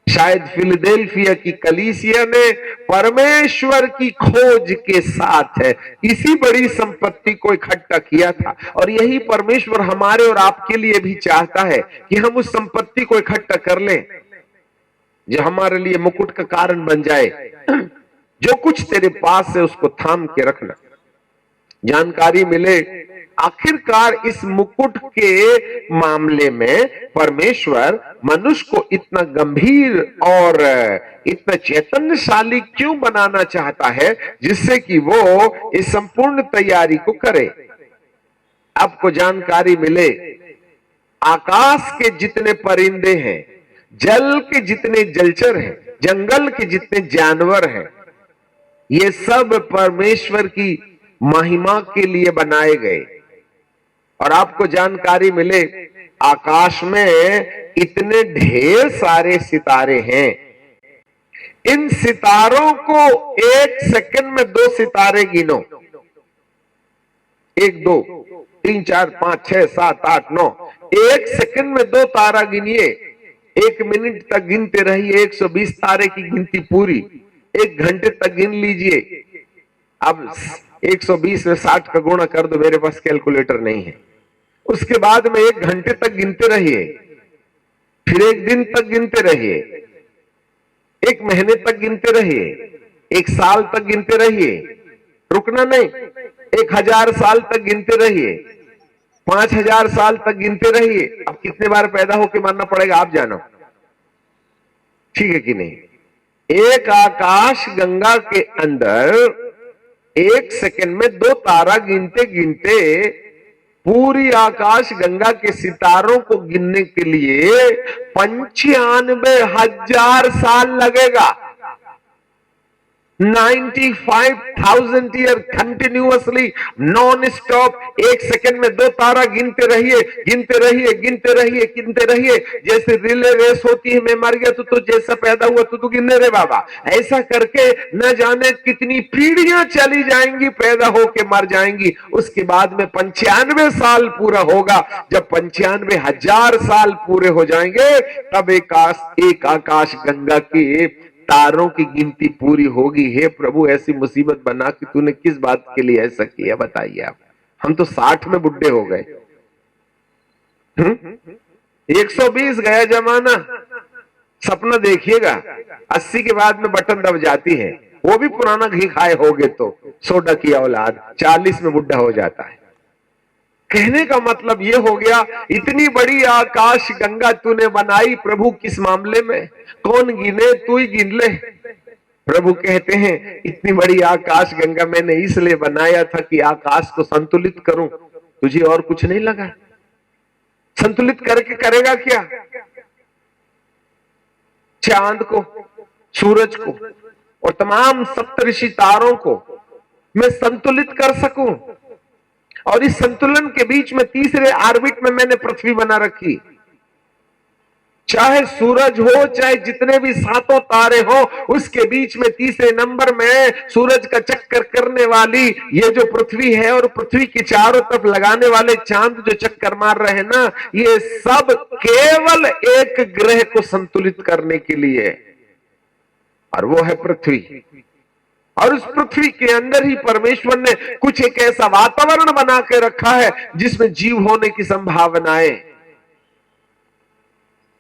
शायद फिलडेल्फिया की कलीसिया ने परमेश्वर की खोज के साथ है इसी बड़ी संपत्ति को इकट्ठा किया था, और यही परमेश्वर हमारे और आपके लिए भी चाहता है कि हम उस संपत्ति को इकट्ठा कर लें जो हमारे लिए मुकुट का कारण बन जाए। जो कुछ तेरे पास है उसको थाम के रखना। जानकारी मिले आखिरकार इस मुकुट के मामले में परमेश्वर मनुष्य को इतना गंभीर और इतना चैतन्यशाली क्यों बनाना चाहता है, जिससे कि वो इस संपूर्ण तैयारी को करे। आपको जानकारी मिले आकाश के जितने परिंदे हैं, जल के जितने जलचर हैं, जंगल के जितने जानवर हैं, ये सब परमेश्वर की महिमा के लिए बनाए गए। और आपको जानकारी मिले आकाश में इतने ढेर सारे सितारे हैं, इन सितारों को एक सेकंड में 2 सितारे गिनो। 1 2 3 4 5 6 7 8 9, एक सेकंड में 2 तारा गिनिए। 1 मिनट तक गिनते रहिए 120 तारे की गिनती पूरी। 1 घंटे तक गिन लीजिए। अब 120 में 60 का गुणा कर दो, मेरे पास कैलकुलेटर नहीं है। उसके बाद में 1 घंटे तक गिनते रहिए, फिर 1 दिन तक गिनते रहिए, 1 महीने तक गिनते रहिए, 1 साल तक गिनते रहिए, रुकना नहीं। 1000 साल तक गिनते रहिए, 5000 साल तक गिनते रहिए। अब कितने बार पैदा होके मरना पड़ेगा आप जानो, ठीक है कि नहीं। एक आकाश गंगा के अंदर 1 सेकंड में 2 तारा गिनते गिनते पूरी आकाश गंगा के सितारों को गिनने के लिए 95,000 साल लगेगा। 95,000 year continuously non stop. 1 second में 2 तारा गिनते रहिए, गिनते रहिए, गिनते रहिए, गिनते रहिए। जैसे रिले रेस होती है, मैं मर गया तो जैसा पैदा हुआ तो गिनने रे बाबा। ऐसा करके न जाने कितनी पीढ़ियां चली जाएंगी, पैदा होके मर जाएंगी। उसके बाद में 95 साल पूरा होगा। जब 95,000 साल पूरे हो जाएंगे तब एक आकाश गंगा के तारों की गिनती पूरी होगी। हे प्रभु, ऐसी मुसीबत बना कि तूने किस बात के लिए ऐसा किया, बताइए आप। हम तो 60 में बुढ़े हो गए। 120 गया जमाना। सपना देखिएगा 80 के बाद में बटन दब जाती है, वो भी पुराना घी खाए होगे तो सोडा की औलाद 40 में बुढ़ा हो जाता है। कहने का मतलब ये हो गया, इतनी बड़ी आकाश गंगा तूने बनाई प्रभु, किस मामले में? कौन गिने? तू ही गिन ले। प्रभु कहते हैं इतनी बड़ी आकाश गंगा मैंने इसलिए बनाया था कि आकाश को संतुलित करूं। तुझे और कुछ नहीं लगा? संतुलित करके करेगा क्या? चांद को, सूरज को और तमाम सप्तऋषि तारों को मैं संतुलित कर सकूं, और इस संतुलन के बीच में तीसरे ऑर्बिट में मैंने पृथ्वी बना रखी। चाहे सूरज हो, चाहे जितने भी 7 तारे हो, उसके बीच में तीसरे नंबर में सूरज का चक्कर करने वाली ये जो पृथ्वी है, और पृथ्वी की चारों तरफ लगाने वाले चांद जो चक्कर मार रहे हैं ना, ये सब केवल एक ग्रह को संतुलित करने के लिए, और वो है पृथ्वी। और उस पृथ्वी के अंदर ही परमेश्वर ने कुछ एक ऐसा वातावरण बना के रखा है जिसमें जीव होने की संभावनाएं।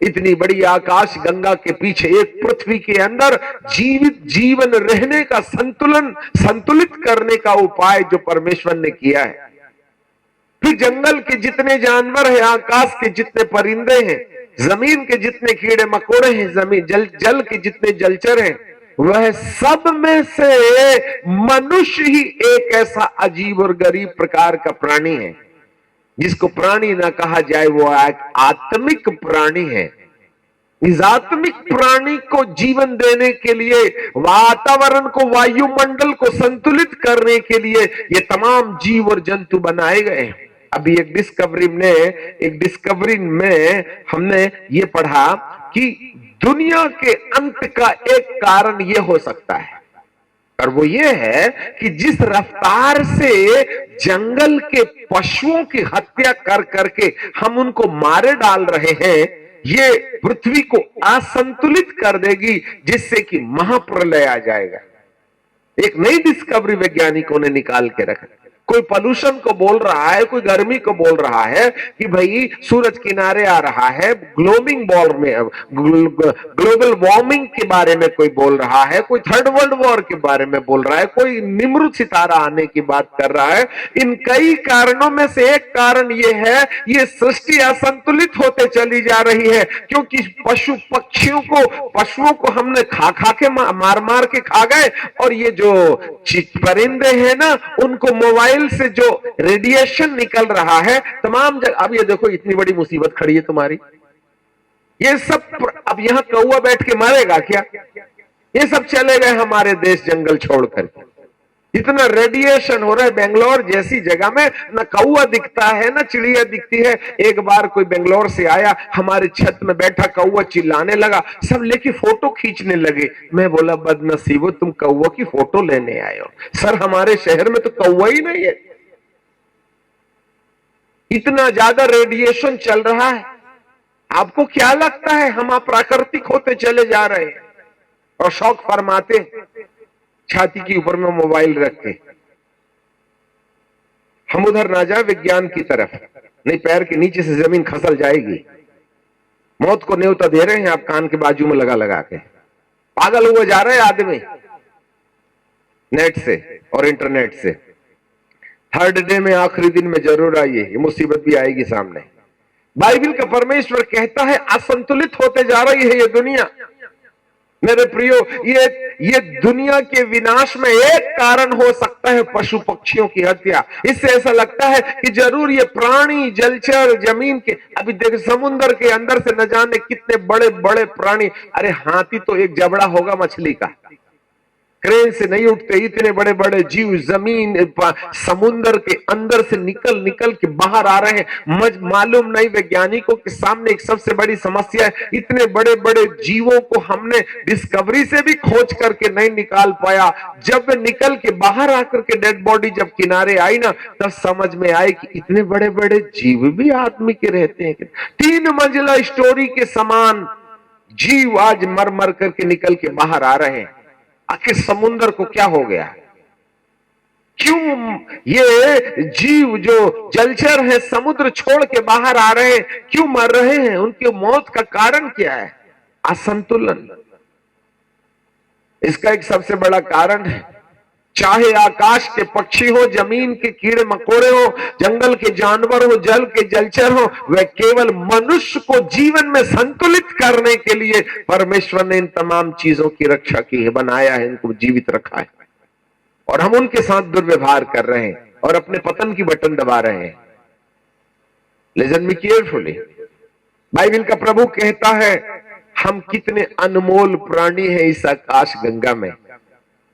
इतनी बड़ी आकाश गंगा के पीछे एक पृथ्वी के अंदर जीवित जीवन रहने का संतुलित करने का उपाय जो परमेश्वर ने किया है। फिर जंगल के जितने जानवर हैं, आकाश के जितने परिंदे हैं, जमीन के जितने कीड़े मकोड़े हैं, जल के जितने जलचर हैं, वह सब में से मनुष्य ही एक ऐसा अजीब और गरीब प्रकार का प्राणी है जिसको प्राणी ना कहा जाए, वो एक आत्मिक प्राणी है। इस आत्मिक प्राणी को जीवन देने के लिए, वातावरण को, वायुमंडल को संतुलित करने के लिए ये तमाम जीव और जंतु बनाए गए हैं। अभी एक डिस्कवरी में हमने ये पढ़ा कि दुनिया के अंत का एक कारण ये हो सकता है, और वो ये है कि जिस रफ्तार से जंगल के पशुओं की हत्या कर करके हम उनको मारे डाल रहे हैं, ये पृथ्वी को असंतुलित कर देगी, जिससे कि महाप्रलय आ जाएगा। एक नई डिस्कवरी वैज्ञानिकों ने निकाल के रखा। कोई पोल्यूशन को बोल रहा है, कोई गर्मी को बोल रहा है कि भाई सूरज किनारे आ रहा है, ग्लोबल वार्मिंग के बारे में कोई बोल रहा है, कोई थर्ड वर्ल्ड वॉर के बारे में बोल रहा है, कोई निमृत सितारा आने की बात कर रहा है। इन कई कारणों में से एक कारण ये है, ये सृष्टि असंतुलित होते चली जा रही है, क्योंकि पशुओं को हमने खा खा के मार के खा गए, और ये जो परिंदे हैं ना, उनको मोबाइल से जो रेडिएशन निकल रहा है तमाम जगह। अब ये देखो इतनी बड़ी मुसीबत खड़ी है तुम्हारी, ये सब अब यहां कौवा बैठ के मारेगा क्या? ये सब चले गए हमारे देश जंगल छोड़कर। इतना रेडिएशन हो रहा है बेंगलोर जैसी जगह में, ना कौवा दिखता है ना चिड़िया दिखती है। एक बार कोई बेंगलोर से आया, हमारे छत में बैठा कौवा चिल्लाने लगा, सब लेके फोटो खींचने लगे। मैं बोला बदनसीबो, तुम कौवा की फोटो लेने आए हो? सर हमारे शहर में तो कौवा ही नहीं है। इतना ज्यादा रेडिएशन चल रहा है। आपको क्या लगता है हम अप्राकृतिक होते चले जा रहे हैं? और शौक फरमाते छाती के ऊपर में मोबाइल रख के। हम उधर ना जाए विज्ञान की तरफ, नहीं पैर के नीचे से जमीन खसल जाएगी। मौत को न्योता दे रहे हैं आप कान के बाजू में लगा लगा के। पागल हुए जा रहे हैं आदमी नेट से और इंटरनेट से। थर्ड डे में, आखिरी दिन में जरूर आइए, ये मुसीबत भी आएगी सामने। बाइबल का परमेश्वर कहता है असंतुलित होते जा रही है ये दुनिया। मेरे प्रियो, ये दुनिया के विनाश में एक कारण हो सकता है पशु पक्षियों की हत्या। इससे ऐसा लगता है कि जरूर ये प्राणी, जलचर, जमीन के, अभी देख समुद्र के अंदर से न जाने कितने बड़े बड़े प्राणी। अरे हाथी तो एक जबड़ा होगा मछली का, क्रेन से नहीं उठते। इतने बड़े बड़े जीव जमीन समुद्र के अंदर से निकल निकल के बाहर आ रहे हैं। मालूम नहीं वैज्ञानिकों के सामने एक सबसे बड़ी समस्या है, इतने बड़े बड़े जीवों को हमने डिस्कवरी से भी खोज करके नहीं निकाल पाया। जब वे निकल के बाहर आकर के डेड बॉडी जब किनारे आई ना, तब समझ में आए कि इतने बड़े बड़े जीव भी आदमी के रहते हैं। 3 मंजिला स्टोरी के समान जीव आज मर मर करके निकल के बाहर आ रहे हैं। आखिर समुद्र को क्या हो गया? क्यों ये जीव जो जलचर है समुद्र छोड़ के बाहर आ रहे हैं, क्यों मर रहे हैं? उनकी मौत का कारण क्या है? असंतुलन। इसका एक सबसे बड़ा कारण है, चाहे आकाश के पक्षी हो, जमीन के कीड़े मकोड़े हो, जंगल के जानवर हो, जल के जलचर हो, वह केवल मनुष्य को जीवन में संतुलित करने के लिए परमेश्वर ने इन तमाम चीजों की रक्षा की है, बनाया है, इनको जीवित रखा है। और हम उनके साथ दुर्व्यवहार कर रहे हैं और अपने पतन की बटन दबा रहे हैं। Listen me carefully. बाइबल का प्रभु कहता है हम कितने अनमोल प्राणी हैं इस आकाश गंगा में।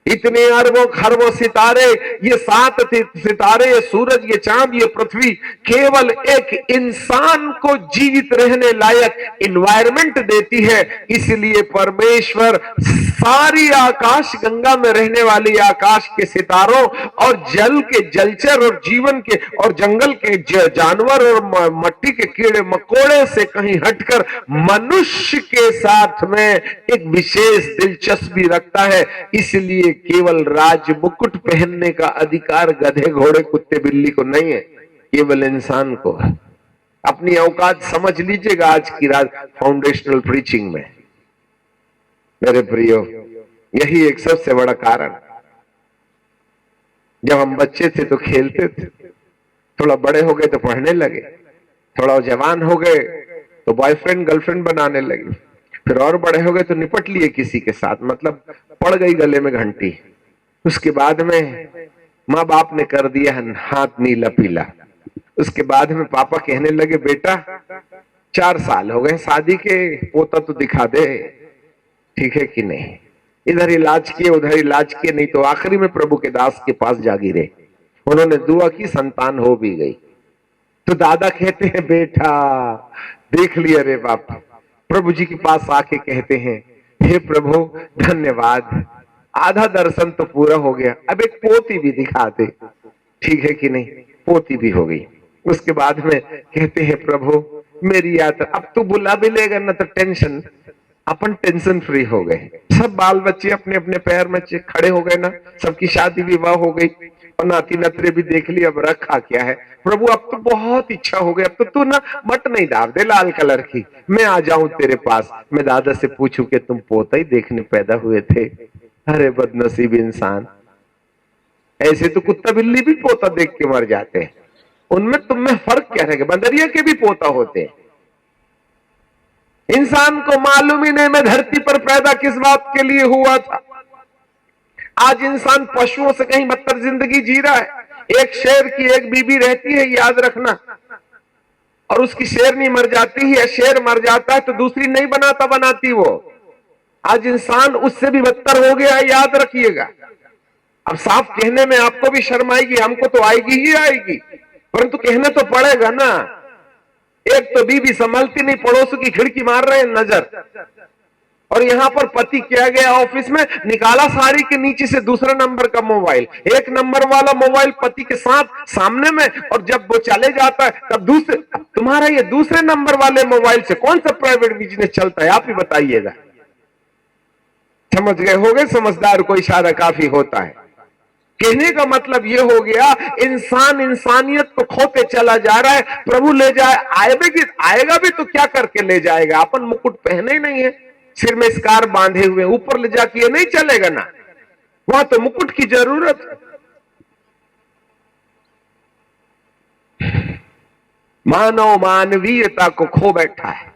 इतने अरबों खरबों सितारे, ये 7 सितारे, ये सूरज, ये चांद, ये पृथ्वी, केवल एक इंसान को जीवित रहने लायक एनवायरनमेंट देती है। इसलिए परमेश्वर सारी आकाश गंगा में रहने वाली आकाश के सितारों और जल के जलचर और जीवन के और जंगल के जानवर और मट्टी के कीड़े मकोड़े से कहीं हटकर मनुष्य के साथ में एक विशेष दिलचस्पी रखता है। इसलिए केवल राज मुकुट पहनने का अधिकार गधे घोड़े कुत्ते बिल्ली को नहीं है, केवल इंसान को है। अपनी औकात समझ लीजिएगा आज की रात फाउंडेशनल प्रीचिंग में। मेरे प्रियो, यही एक सबसे बड़ा कारण। जब हम बच्चे थे तो खेलते थे, थोड़ा बड़े हो गए तो पढ़ने लगे, थोड़ा जवान हो गए तो बॉयफ्रेंड गर्लफ्रेंड बनाने लगे, फिर और बड़े हो गए तो निपट लिए किसी के साथ, मतलब पड़ गई गले में घंटी। उसके बाद में माँ बाप ने कर दिया हाथ नीला पीला। उसके बाद में पापा कहने लगे बेटा 4 साल हो गए शादी के, पोता तो दिखा दे, ठीक है कि नहीं। इधर इलाज किए उधर इलाज किए, नहीं तो आखिरी में प्रभु के दास के पास जा गिरे। उन्होंने दुआ की, संतान हो भी गई। तो दादा कहते हैं बेटा देख लिया रे बाप। प्रभु जी के पास आके कहते हैं हे प्रभु धन्यवाद, आधा दर्शन तो पूरा हो गया, अब एक पोती भी दिखा दे, ठीक है कि नहीं। पोती भी हो गई। उसके बाद में कहते हैं प्रभु मेरी यात्रा, अब तू बुला भी लेगा ना तो टेंशन, अपन टेंशन फ्री हो गए। सब बाल बच्चे अपने अपने पैर में खड़े हो गए ना, सबकी शादी विवाह हो गई और नाती नतरे भी देख ली। अब रखा क्या है प्रभु, अब तो बहुत इच्छा हो गई, अब तो तू ना मट नहीं डाल दे लाल कलर की, मैं आ जाऊं तेरे पास, मैं दादा से पूछूं कि तुम पोता ही देखने पैदा हुए थे। अरे बदनसीब इंसान, ऐसे तो कुत्ता बिल्ली भी पोता देख के मर जाते हैं, उनमें तुम में फर्क क्या रहेगा। बंदरिया के भी पोता होते हैं। इंसान को मालूम ही नहीं मैं धरती पर पैदा किस बात के लिए हुआ था। आज इंसान पशुओं से कहीं बदतर जिंदगी जी रहा है। एक शेर की एक बीबी रहती है, याद रखना, और उसकी शेरनी मर जाती है, शेर मर जाता है तो दूसरी नहीं बनाती वो। आज इंसान उससे भी बदतर हो गया है, याद रखिएगा। अब साफ कहने में आपको भी शर्म आएगी, हमको तो आएगी ही आएगी, परंतु कहने तो पड़ेगा ना। एक तो बीबी संभलती नहीं, पड़ोसों की खिड़की मार रहे हैं नजर, और यहां पर पति क्या गया ऑफिस में, निकाला साड़ी के नीचे से दूसरा नंबर का मोबाइल, एक नंबर वाला मोबाइल पति के साथ सामने में, और जब वो चले जाता है तब दूसरे, तुम्हारा ये दूसरे नंबर वाले मोबाइल से कौन सा प्राइवेट बिजनेस चलता है, आप ही बताइएगा। समझ गए, हो गए समझदार, कोई इशारा काफी होता है। कहने का मतलब यह हो गया इंसान इंसानियत को खोते चला जा रहा है। प्रभु ले जाए, आएगा भी तो क्या करके ले जाएगा, अपन मुकुट पहने ही नहीं है, सिर में स्कार बांधे हुए, ऊपर ले जाके ये नहीं चलेगा ना, वहां तो मुकुट की जरूरत है। मानव मानवीयता को खो बैठा है।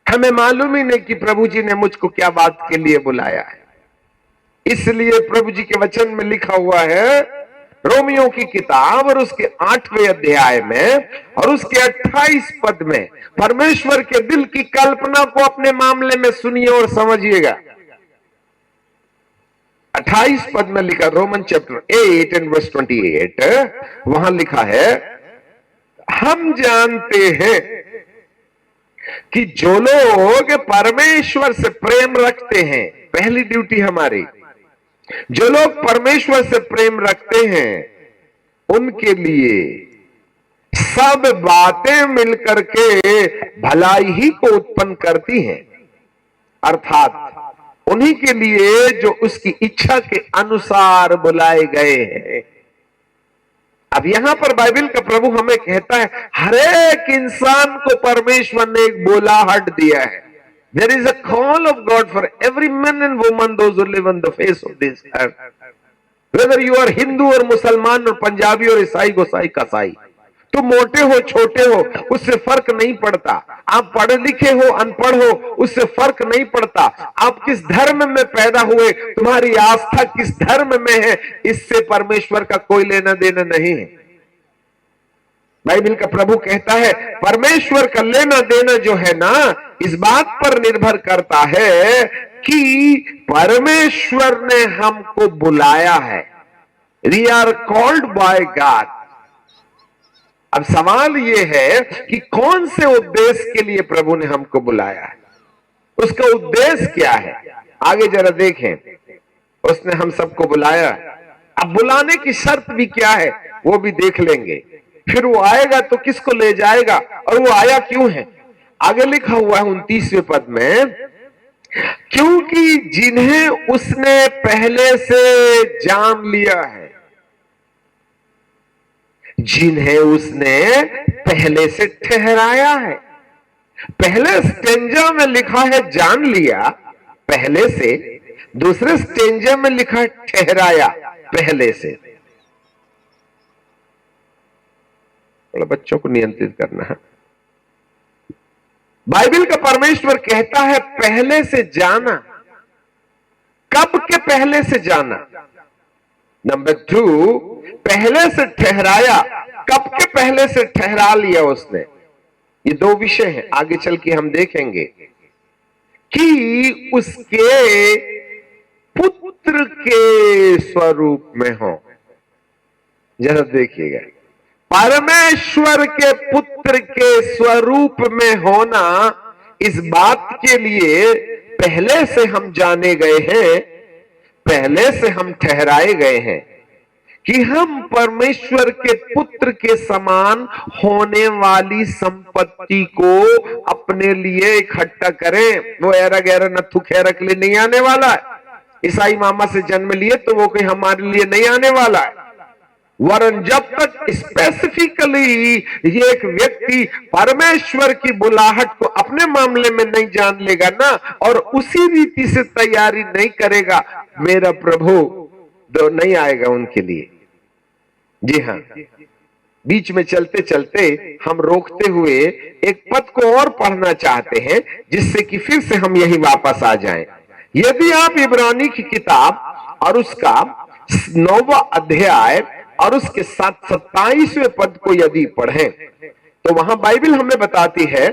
हमें मालूम ही नहीं कि प्रभु जी ने मुझको क्या बात के लिए बुलाया है। इसलिए प्रभु जी के वचन में लिखा हुआ है, रोमियो की किताब और उसके 8वें अध्याय में और उसके 28 पद में, परमेश्वर के दिल की कल्पना को अपने मामले में सुनिए और समझिएगा। 28 पद में लिखा, रोमन चैप्टर 8 एंड वर्स 28, वहां लिखा है, हम जानते हैं कि जो लोग परमेश्वर से प्रेम रखते हैं, पहली ड्यूटी हमारी, जो लोग परमेश्वर से प्रेम रखते हैं उनके लिए सब बातें मिलकर के भलाई ही को उत्पन्न करती हैं, अर्थात उन्हीं के लिए जो उसकी इच्छा के अनुसार बुलाए गए हैं। अब यहां पर बाइबल का प्रभु हमें कहता है हर एक इंसान को परमेश्वर ने एक बुलाहट दिया है। There is a call of God for every man and woman, those who live on the face of this earth. Whether you are Hindu और मुसलमान और पंजाबी और ईसाई गोसाई कसाई, तुम मोटे हो छोटे हो उससे फर्क नहीं पड़ता, आप पढ़े लिखे हो अनपढ़ हो उससे फर्क नहीं पड़ता, आप किस धर्म में पैदा हुए, तुम्हारी आस्था किस धर्म में है, इससे परमेश्वर का कोई लेना देना नहीं है। बाइबल का प्रभु कहता है परमेश्वर का लेना देना जो है ना, इस बात पर निर्भर करता है कि परमेश्वर ने हमको बुलाया है। We are called by God. अब सवाल यह है कि कौन से उद्देश्य के लिए प्रभु ने हमको बुलाया है, उसका उद्देश्य क्या है। आगे जरा देखें, उसने हम सबको बुलाया, अब बुलाने की शर्त भी क्या है वो भी देख लेंगे। फिर वो आएगा तो किसको ले जाएगा और वो आया क्यों है। आगे लिखा हुआ है 29वें पद में, क्योंकि जिन्हें उसने पहले से जान लिया है, जिन्हें उसने पहले से ठहराया है। पहले स्टेंजा में लिखा है जान लिया पहले से, दूसरे स्टेंजा में लिखा है ठहराया पहले से। बच्चों को नियंत्रित करना है। बाइबल का परमेश्वर कहता है पहले से जाना। कब के पहले से जाना। नंबर 2, पहले से ठहराया। कब के पहले से ठहरा लिया उसने। ये दो विषय हैं, आगे चल के हम देखेंगे कि उसके पुत्र के स्वरूप में हो। जरा देखिएगा, परमेश्वर के पुत्र के स्वरूप में होना, इस बात के लिए पहले से हम जाने गए हैं, पहले से हम ठहराए गए हैं कि हम परमेश्वर के पुत्र के समान होने वाली संपत्ति को अपने लिए इकट्ठा करें। वो एरा गैरा नथु खैरा के लिए नहीं आने वाला है। ईसाई मामा से जन्म लिए तो वो कोई हमारे लिए नहीं आने वाला है, वरन जब तक स्पेसिफिकली ये एक व्यक्ति परमेश्वर की बुलाहट को अपने मामले में नहीं जान लेगा ना, और उसी रीति से तैयारी नहीं करेगा, मेरा प्रभु तो नहीं आएगा उनके लिए। जी हाँ, बीच में चलते चलते हम रोकते हुए एक पद को और पढ़ना चाहते हैं, जिससे कि फिर से हम यही वापस आ जाएं। यदि आप इब्रानी की किताब और उसका 9वां अध्याय और उसके 27वें पद को यदि पढ़ें तो वहां बाइबल हमें बताती है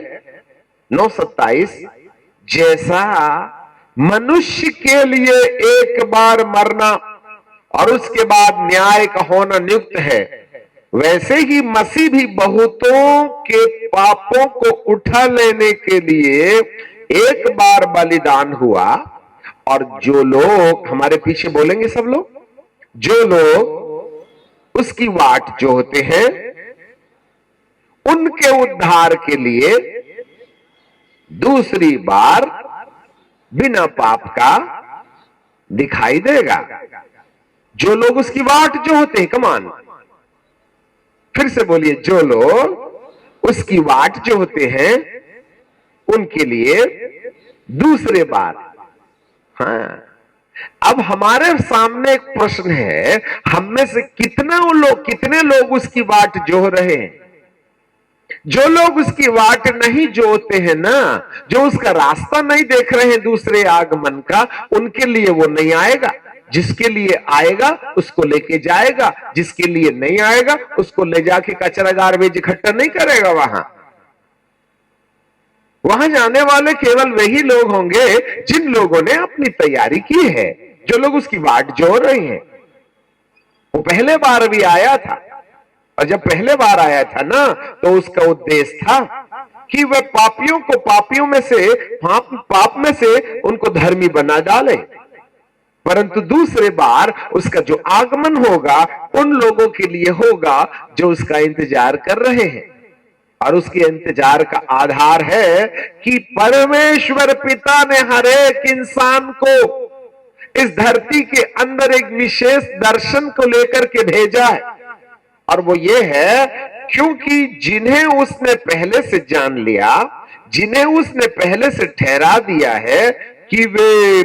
9:27, जैसा मनुष्य के लिए एक बार मरना और उसके बाद न्याय का होना नियुक्त है, वैसे ही मसीह भी बहुतों के पापों को उठा लेने के लिए एक बार बलिदान हुआ। और जो लोग, हमारे पीछे बोलेंगे सब लोग, जो लोग उसकी वाट जो होते हैं, उनके उद्धार के लिए दूसरी बार बिना पाप का दिखाई देगा। जो लोग उसकी वाट जो होते हैं, कमान फिर से बोलिए, जो लोग उसकी वाट जो होते हैं उनके लिए दूसरे बार। हाँ, अब हमारे सामने एक प्रश्न है, हम में से कितने लोग उसकी वाट जोह रहे हैं? जो लोग उसकी वाट नहीं जोते हैं ना, जो उसका रास्ता नहीं देख रहे हैं दूसरे आगमन का, उनके लिए वो नहीं आएगा। जिसके लिए आएगा उसको लेके जाएगा, जिसके लिए नहीं आएगा उसको ले जाके कचरा गार्बेज इकट्ठा नहीं करेगा। वहां जाने वाले केवल वही लोग होंगे जिन लोगों ने अपनी तैयारी की है, जो लोग उसकी वाट जोड़ रहे हैं। वो पहले बार भी आया था, और जब पहले बार आया था ना, तो उसका उद्देश्य था कि वह पापियों को पापियों में से पाप में से उनको धर्मी बना डाले। परंतु दूसरे बार उसका जो आगमन होगा उन लोगों के लिए होगा जो उसका इंतजार कर रहे हैं। और उसके इंतजार का आधार है कि परमेश्वर पिता ने हर एक इंसान को इस धरती के अंदर एक विशेष दर्शन को लेकर के भेजा है। और वो ये है, क्योंकि जिन्हें उसने पहले से जान लिया, जिन्हें उसने पहले से ठहरा दिया है कि वे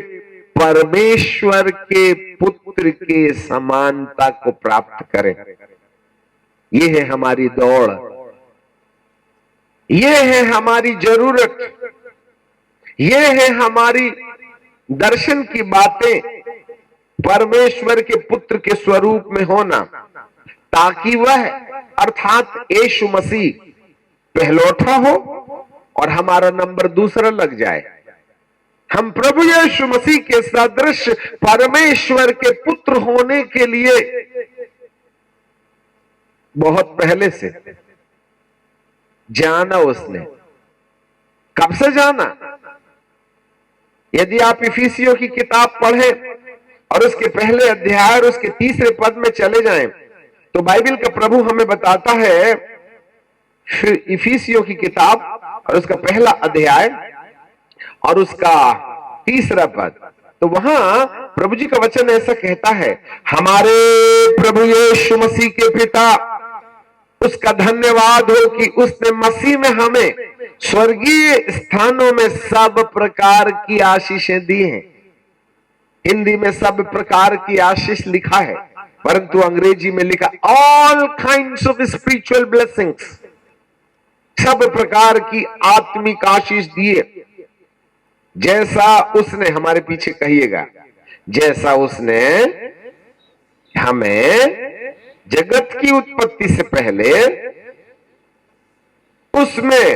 परमेश्वर के पुत्र के समानता को प्राप्त करें। ये है हमारी दौड़, ये है हमारी जरूरत, ये है हमारी दर्शन की बातें, परमेश्वर के पुत्र के स्वरूप में होना, ताकि वह अर्थात यीशु मसीह पहलौठा हो और हमारा नंबर दूसरा लग जाए। हम प्रभु यीशु मसीह के सदृश परमेश्वर के पुत्र होने के लिए बहुत पहले से जाना। उसने कब से जाना? यदि आप इफिसियों की किताब पढ़ें और उसके पहले अध्याय और उसके तीसरे पद में चले जाएं, तो बाइबल का प्रभु हमें बताता है, इफिसियों की किताब और उसका पहला अध्याय और उसका तीसरा पद, तो वहां प्रभु जी का वचन ऐसा कहता है, हमारे प्रभु यीशु मसीह के पिता उसका धन्यवाद हो कि उसने मसीह में हमें स्वर्गीय स्थानों में सब प्रकार की आशीषें दी हैं। हिंदी में सब प्रकार की आशीष लिखा है, परंतु अंग्रेजी में लिखा all kinds of spiritual blessings, सब प्रकार की आत्मिक आशीष दिए। जैसा उसने, हमारे पीछे कहिएगा, जैसा उसने हमें जगत की उत्पत्ति से पहले उसमें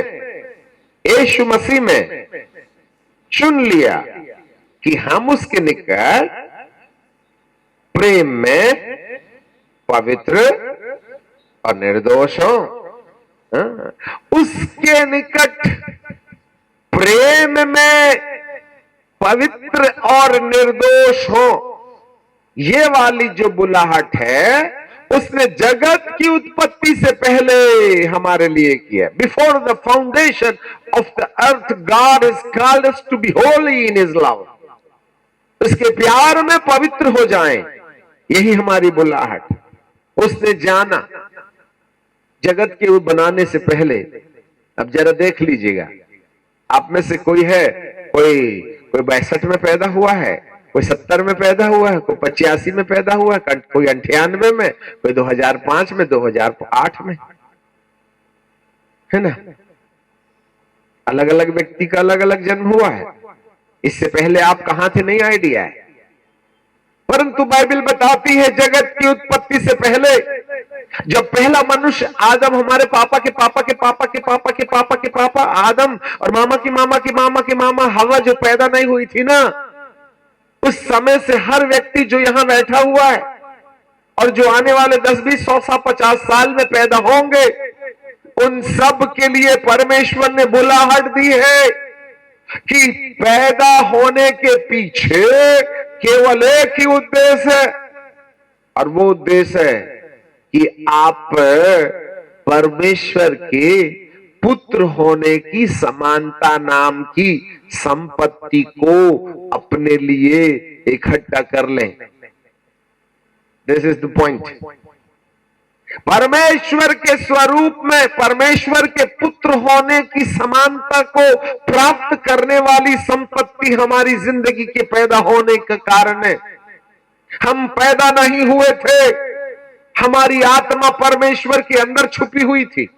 यीशु मसीह में चुन लिया कि हम उसके निकट प्रेम में पवित्र और निर्दोष हो। उसके निकट प्रेम में पवित्र और निर्दोष हो, ये वाली जो बुलाहट है उसने जगत की उत्पत्ति से पहले हमारे लिए किया। Before the foundation of the earth God is called us to be holy in his love. उसके प्यार में पवित्र हो जाएं, यही हमारी बुलाहट। उसने जाना जगत के बनाने से पहले। अब जरा देख लीजिएगा, आप में से कोई है, कोई 62 में पैदा हुआ है, कोई 70 में पैदा हुआ है, कोई 85 में पैदा हुआ है, कोई 98 में, कोई 2005 में, 2008 में, है ना। अलग अलग व्यक्ति का अलग अलग जन्म हुआ है। इससे पहले आप कहां थे नहीं आइडिया है, परंतु बाइबल बताती है जगत की उत्पत्ति से पहले जब पहला मनुष्य आदम, हमारे पापा के पापा के पापा के पापा के पापा के पापा आदम और मामा की मामा की मामा की मामा हवा जो पैदा नहीं हुई थी ना, उस समय से हर व्यक्ति जो यहां बैठा हुआ है और जो आने वाले 10, 20, 100, 50 साल में पैदा होंगे, उन सब के लिए परमेश्वर ने बुलाहट दी है कि पैदा होने के पीछे केवल एक ही उद्देश्य है, और वो उद्देश्य है कि आप परमेश्वर के पुत्र होने की समानता नाम की संपत्ति को अपने लिए इकट्ठा कर लें। This is the point. परमेश्वर के स्वरूप में परमेश्वर के पुत्र होने की समानता को प्राप्त करने वाली संपत्ति हमारी जिंदगी के पैदा होने का कारण है। हम पैदा नहीं हुए थे, हमारी आत्मा परमेश्वर के अंदर छुपी हुई थी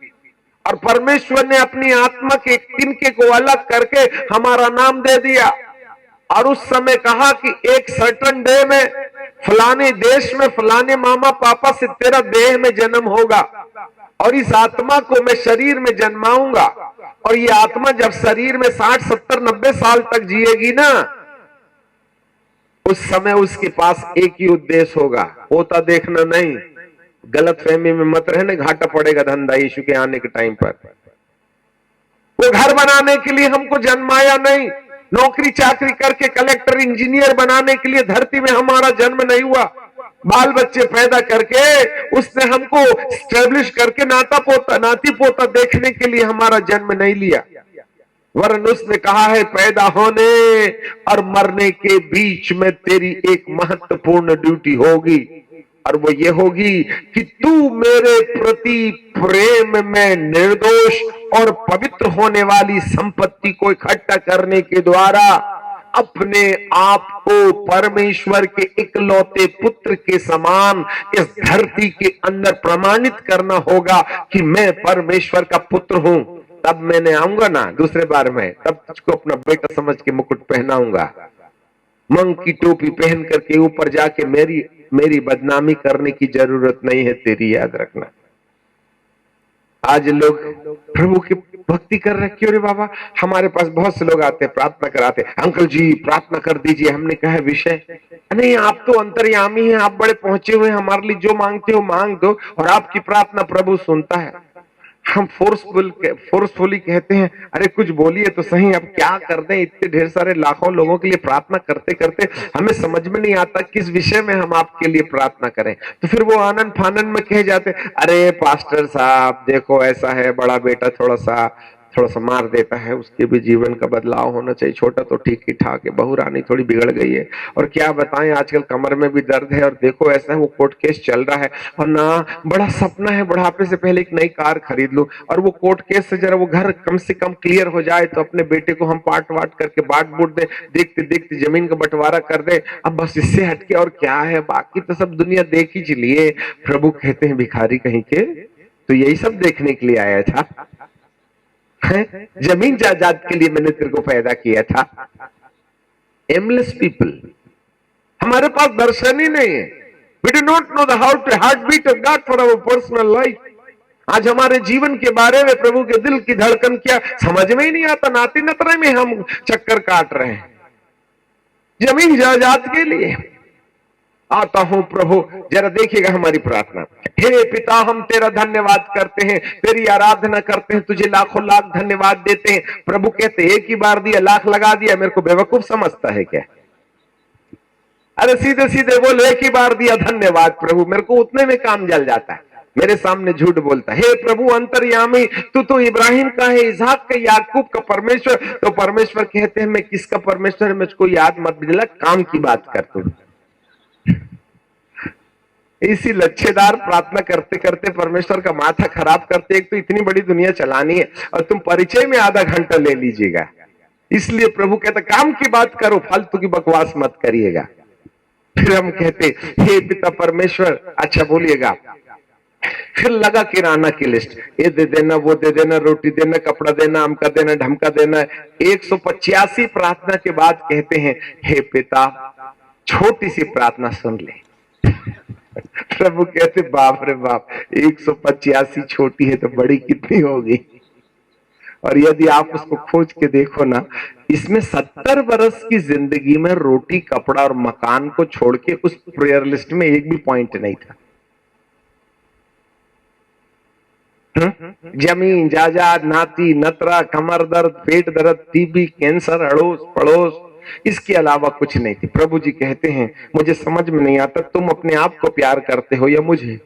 और परमेश्वर ने अपनी आत्मा के एक तिनके को अलग करके हमारा नाम दे दिया और उस समय कहा कि एक सर्टन डे में फलाने देश में फलाने मामा पापा से तेरा देह में जन्म होगा और इस आत्मा को मैं शरीर में जन्माऊंगा, और ये आत्मा जब शरीर में 60, 70, 90 साल तक जिएगी ना, उस समय उसके पास एक ही उद्देश्य होगा, होता देखना नहीं। गलत फहमी में मत रहने, घाटा पड़ेगा धंधा यीशु के आने के टाइम पर। वो घर बनाने के लिए हमको जन्माया नहीं, नौकरी चाकरी करके कलेक्टर इंजीनियर बनाने के लिए धरती में हमारा जन्म नहीं हुआ। बाल बच्चे पैदा करके उसने हमको स्टैब्लिश करके नाती पोता देखने के लिए हमारा जन्म नहीं लिया, वरन उसने कहा है पैदा होने और मरने के बीच में तेरी एक महत्वपूर्ण ड्यूटी होगी, और वो ये होगी कि तू मेरे प्रति प्रेम में निर्दोष और पवित्र होने वाली संपत्ति को इकट्ठा करने के द्वारा अपने आप को परमेश्वर के इकलौते पुत्र के समान इस धरती के अंदर प्रमाणित करना होगा कि मैं परमेश्वर का पुत्र हूं। तब मैंने आऊंगा ना दूसरे बार में, तब तुझको अपना बेटा समझ के मुकुट पहनाऊंगा, मंग की टोपी पहन करके ऊपर जाके मेरी बदनामी करने की जरूरत नहीं है तेरी, याद रखना। आज लोग प्रभु की भक्ति कर रहे, क्यों रे बाबा? हमारे पास बहुत से लोग आते हैं, प्रार्थना कराते, अंकल जी प्रार्थना कर दीजिए। हमने कहा विषय नहीं, आप तो अंतर्यामी हैं, आप बड़े पहुंचे हुए हैं, हमारे लिए जो मांगते हो मांग दो और आपकी प्रार्थना प्रभु सुनता है। हम फोर्सफुली कहते हैं अरे कुछ बोलिए तो सही, अब क्या कर दें, इतने ढेर सारे लाखों लोगों के लिए प्रार्थना करते करते हमें समझ में नहीं आता किस विषय में हम आपके लिए प्रार्थना करें। तो फिर वो आनंद फानन में कह जाते अरे पास्टर साहब देखो ऐसा है, बड़ा बेटा थोड़ा सा मार देता है, उसके भी जीवन का बदलाव होना चाहिए, छोटा तो ठीक ही ठाक है, बहू रानी थोड़ी बिगड़ गई है, और क्या बताएं आजकल कमर में भी दर्द है, और देखो ऐसा है वो कोर्ट केस चल रहा है, और ना बड़ा सपना है बुढ़ापे से पहले एक नई कार खरीद लूं, और वो कोर्ट केस से जरा वो घर कम से कम क्लियर हो जाए तो अपने बेटे को हम पार्ट वाट करके बाट बूट दे, देखते देखते जमीन का बंटवारा कर दे। अब बस इससे हटके और क्या है, बाकी तो सब दुनिया देख ही चलिए। प्रभु कहते हैं भिखारी कहीं के, तो यही सब देखने के लिए आया था, जमीन जायदाद के लिए मैंने तेरे को पैदा किया था। एमलेस पीपल, हमारे पास दर्शन ही नहीं है। We do not know the how to heartbeat of God for our personal life. आज हमारे जीवन के बारे में प्रभु के दिल की धड़कन क्या समझ में ही नहीं आता। नाती नतरे में हम चक्कर काट रहे हैं जमीन जायदाद के लिए। आता हूं प्रभु, जरा देखिएगा हमारी प्रार्थना। हे पिता, हम तेरा धन्यवाद करते हैं, तेरी आराधना करते हैं, तुझे लाखों लाख धन्यवाद देते हैं। प्रभु कहते एक ही बार दिया, लाख लगा दिया, मेरे को बेवकूफ समझता है क्या? अरे सीधे सीधे बोले एक ही बार दिया धन्यवाद प्रभु, मेरे को उतने में काम जल जाता है। मेरे सामने झूठ बोलता है। हे प्रभु अंतर्यामी, तू तो इब्राहिम का है, इसहाक का, याकूब का परमेश्वर। तो परमेश्वर कहते हैं मैं किसका परमेश्वर है मुझको याद मत दिला, काम की बात कर तू। इसी लच्छेदार प्रार्थना करते करते परमेश्वर का माथा खराब करते। एक तो इतनी बड़ी दुनिया चलानी है और तुम परिचय में आधा घंटा ले लीजिएगा। इसलिए प्रभु कहता काम की बात करो, फालतू की बकवास मत करिएगा। फिर हम कहते हे पिता परमेश्वर, अच्छा बोलिएगा। फिर लगा किराना की लिस्ट, ये दे देना, वो दे देना, रोटी देना, कपड़ा देना, अमका देना, ढमका देना। 185 प्रार्थना के बाद कहते हैं हे पिता छोटी सी प्रार्थना सुन ले। प्रभु कहते बाप रे बाप, 185 छोटी है तो बड़ी कितनी होगी। और यदि आप उसको खोज के देखो ना, इसमें 70 बरस की जिंदगी में रोटी, कपड़ा और मकान को छोड़ के उस प्रेयर लिस्ट में एक भी पॉइंट नहीं था। जमीन जायदाद, नाती नतरा, कमर दर्द, पेट दर्द, टीबी, कैंसर, अड़ोस पड़ोस, इसके अलावा कुछ नहीं थी। प्रभु जी कहते हैं मुझे समझ में नहीं आता तुम अपने आप को प्यार करते हो या मुझे।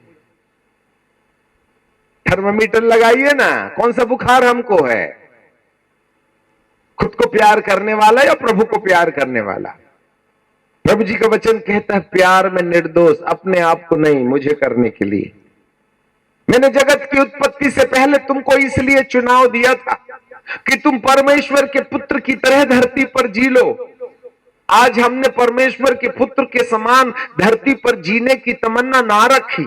थर्मामीटर लगाइए ना, कौन सा बुखार हमको है, खुद को प्यार करने वाला या प्रभु को प्यार करने वाला? प्रभु जी का वचन कहता है प्यार में निर्दोष, अपने आप को नहीं, मुझे करने के लिए। मैंने जगत की उत्पत्ति से पहले तुमको इसलिए चुनाव दिया था कि तुम परमेश्वर के पुत्र की तरह धरती पर जी लो। आज हमने परमेश्वर के पुत्र के समान धरती पर जीने की तमन्ना ना रखी,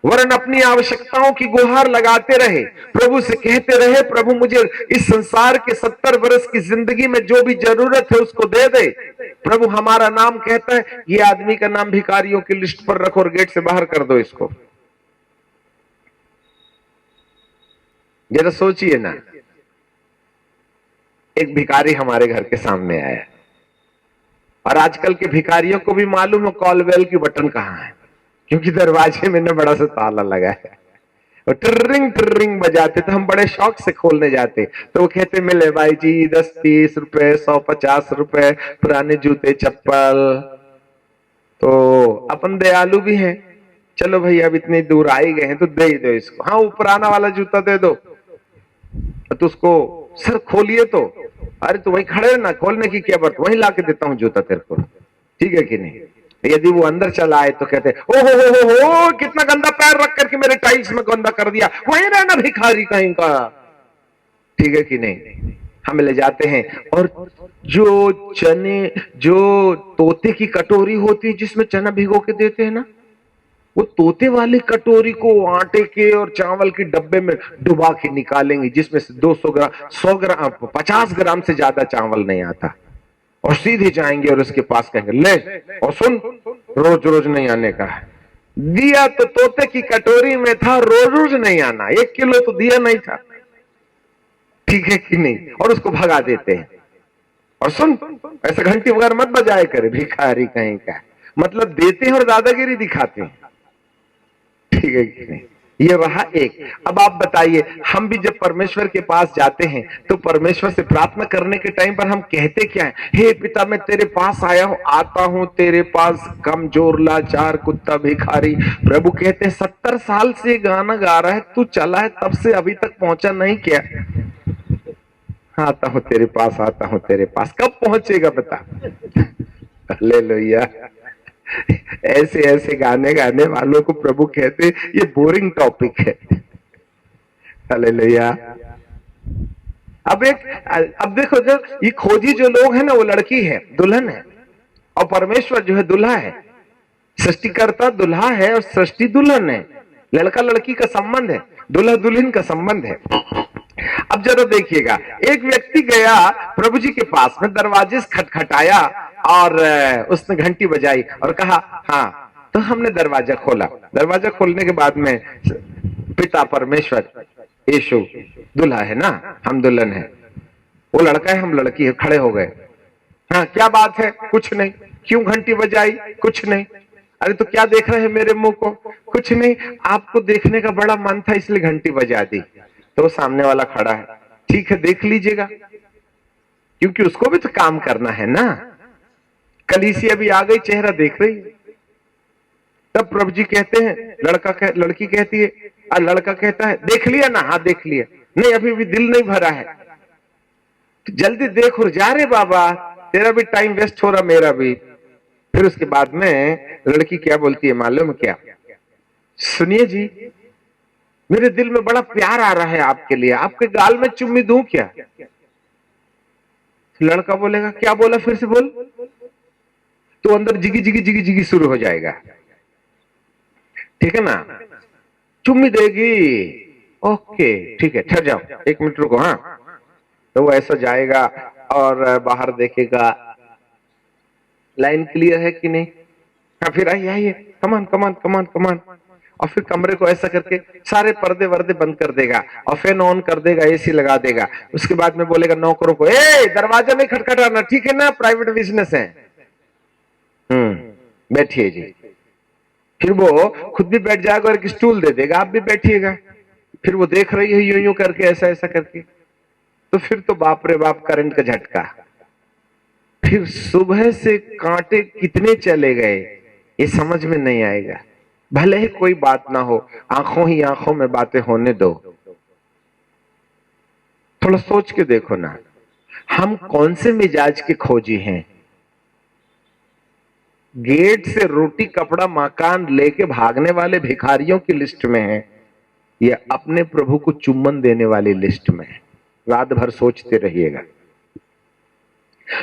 वरन अपनी आवश्यकताओं की गुहार लगाते रहे, प्रभु से कहते रहे प्रभु मुझे इस संसार के 70 वर्ष की जिंदगी में जो भी जरूरत है उसको दे दे। प्रभु हमारा नाम कहता है ये आदमी का नाम भिखारियों की लिस्ट पर रखो और गेट से बाहर कर दो इसको। जरा सोचिए ना, एक भिखारी हमारे घर के सामने आया और आजकल के भिखारियों को भी मालूम है कॉल बेल की बटन कहां है, क्योंकि दरवाजे में ना बड़ा सा ताला लगा है और ट्रिंग बजाते तो हम बड़े शौक से खोलने जाते। तो वो कहते मिले भाई जी 10-30 रुपए, 100-50 रुपए, पुराने जूते चप्पल। तो अपन दयालु भी हैं, चलो भाई अब इतनी दूर आ ही गए हैं तो दे ही दो इसको। हाँ वो पुराना वाला जूता दे दो। तो उसको सर खोलिए तो, अरे तो वही खड़े ना, खोलने की क्या बात, वही ला के देता हूँ जूता तेरे को, ठीक है कि नहीं? यदि वो अंदर चला आए तो कहते ओ हो कितना गंदा पैर रख करके मेरे टाइल्स में गंदा कर दिया, वहीं रहना भिखारी कहीं का, ठीक है कि नहीं? हम ले जाते हैं और जो चने, जो तोते की कटोरी होती है जिसमें चना भिगो के देते हैं ना, वो तोते वाली कटोरी को आटे के और चावल के डब्बे में डुबा के निकालेंगे जिसमें से 200 ग्राम, 100 ग्राम, 50 ग्राम से ज्यादा चावल नहीं आता, और सीधे जाएंगे और उसके पास कहेंगे ले और सुन, रोज रोज नहीं आने का है। दिया तो तोते की कटोरी में था, रोज रोज नहीं आना, 1 किलो तो दिया नहीं था, ठीक है कि नहीं? और उसको भगा देते हैं। और सुन ऐसे घंटी वगैरह मत बजाए करे, भिखारी कहीं का, मतलब देते हैं और दादागिरी दिखाते हैं, ठीक है कि नहीं? ये रहा एक। अब आप बताइए, हम भी जब परमेश्वर के पास जाते हैं तो परमेश्वर से प्रार्थना करने के टाइम पर हम कहते क्या है? हे पिता मैं तेरे पास आया हूं, आता हूं तेरे पास, कमजोर, लाचार, कुत्ता, भिखारी। प्रभु कहते हैं 70 साल से गाना गा रहा है, तू चला है तब से अभी तक पहुंचा नहीं क्या? आता हूं तेरे पास, आता हूं तेरे पास, कब पहुंचेगा बता? हालेलुया। ऐसे ऐसे गाने गाने वालों को प्रभु कहते ये बोरिंग टॉपिक है। हालेलुया। अब देखो, जो ये खोजी जो लोग हैं ना, वो लड़की है, दुल्हन है, और परमेश्वर जो है दूल्हा है। सृष्टिकर्ता दूल्हा है और सृष्टि दुल्हन है। लड़का लड़की का संबंध है, दूल्हा दुल्हन का संबंध है। अब जरा देखिएगा, एक व्यक्ति गया प्रभु जी के पास में, दरवाजे से खटखटाया और उसने घंटी बजाई और कहा हाँ, तो हमने दरवाजा खोला। दरवाजा खोलने के बाद में पिता परमेश्वर, यीशु दूल्हा है ना, हम दुल्हन है, वो लड़का है हम लड़की है, खड़े हो गए। हाँ क्या बात है? कुछ नहीं। क्यों घंटी बजाई? कुछ नहीं। अरे तो क्या देख रहे हैं मेरे मुंह को? कुछ नहीं, आपको देखने का बड़ा मन था इसलिए घंटी बजा दी। तो वो सामने वाला खड़ा है, ठीक है देख लीजिएगा, क्योंकि उसको भी तो काम करना है ना। कलीसिया भी आ गई, चेहरा देख रही है। तब प्रभु जी कहते हैं, लड़की कहती है, और लड़का कहता है देख लिया ना? हाँ देख लिया। नहीं अभी भी दिल नहीं भरा है। तो जल्दी देख और जा रे बाबा, तेरा भी टाइम वेस्ट हो रहा, मेरा भी। फिर उसके बाद में लड़की क्या बोलती है मालूम क्या? सुनिए जी, मेरे दिल में बड़ा प्यार आ रहा है आपके लिए, आपके गाल में चुम्मी दूं क्या? लड़का बोलेगा क्या बोला, फिर से बोल। तो अंदर जिगी जिगी जिगी जिगी शुरू हो जाएगा, ठीक है ना? चुम्मी देगी, ओके ठीक है, ठहर जाओ 1 मिनट रुको। हाँ तो वो ऐसा जाएगा और बाहर देखेगा लाइन क्लियर है कि नहीं। हाँ फिर आइए आइए, कमान कमान कमान कमान। और फिर कमरे को ऐसा करके सारे पर्दे वर्दे बंद कर देगा और फैन ऑन कर देगा, एसी लगा देगा। उसके बाद में बोलेगा नौकरों को, ए दरवाजा नहीं खटखटाना, ठीक है ना, प्राइवेट बिजनेस है। बैठिए जी। फिर वो खुद भी बैठ जाएगा और एक स्टूल दे देगा, आप भी बैठिएगा। फिर वो देख रही है यूं यूं करके, ऐसा ऐसा करके। तो फिर तो बाप रे बाप, करंट का झटका। फिर सुबह से कांटे कितने चले गए ये समझ में नहीं आएगा। भले ही कोई बात ना हो, आंखों ही आंखों में बातें होने दो। थोड़ा सोच के देखो ना, हम कौन से मिजाज के खोजी हैं? गेट से रोटी कपड़ा मकान लेके भागने वाले भिखारियों की लिस्ट में है, या अपने प्रभु को चुम्बन देने वाली लिस्ट में है? रात भर सोचते रहिएगा।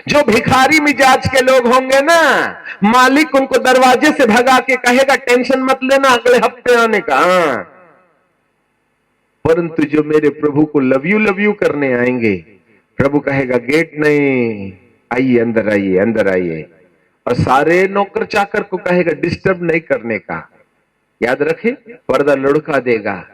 जो भिखारी मिजाज के लोग होंगे ना, मालिक उनको दरवाजे से भगा के कहेगा टेंशन मत लेना अगले हफ्ते आने का। परंतु जो मेरे प्रभु को लव यू करने आएंगे, प्रभु कहेगा गेट नहीं, आइए अंदर आइए अंदर आइए। और सारे नौकर चाकर को कहेगा डिस्टर्ब नहीं करने का। याद रखे, पर्दा लुढ़का देगा,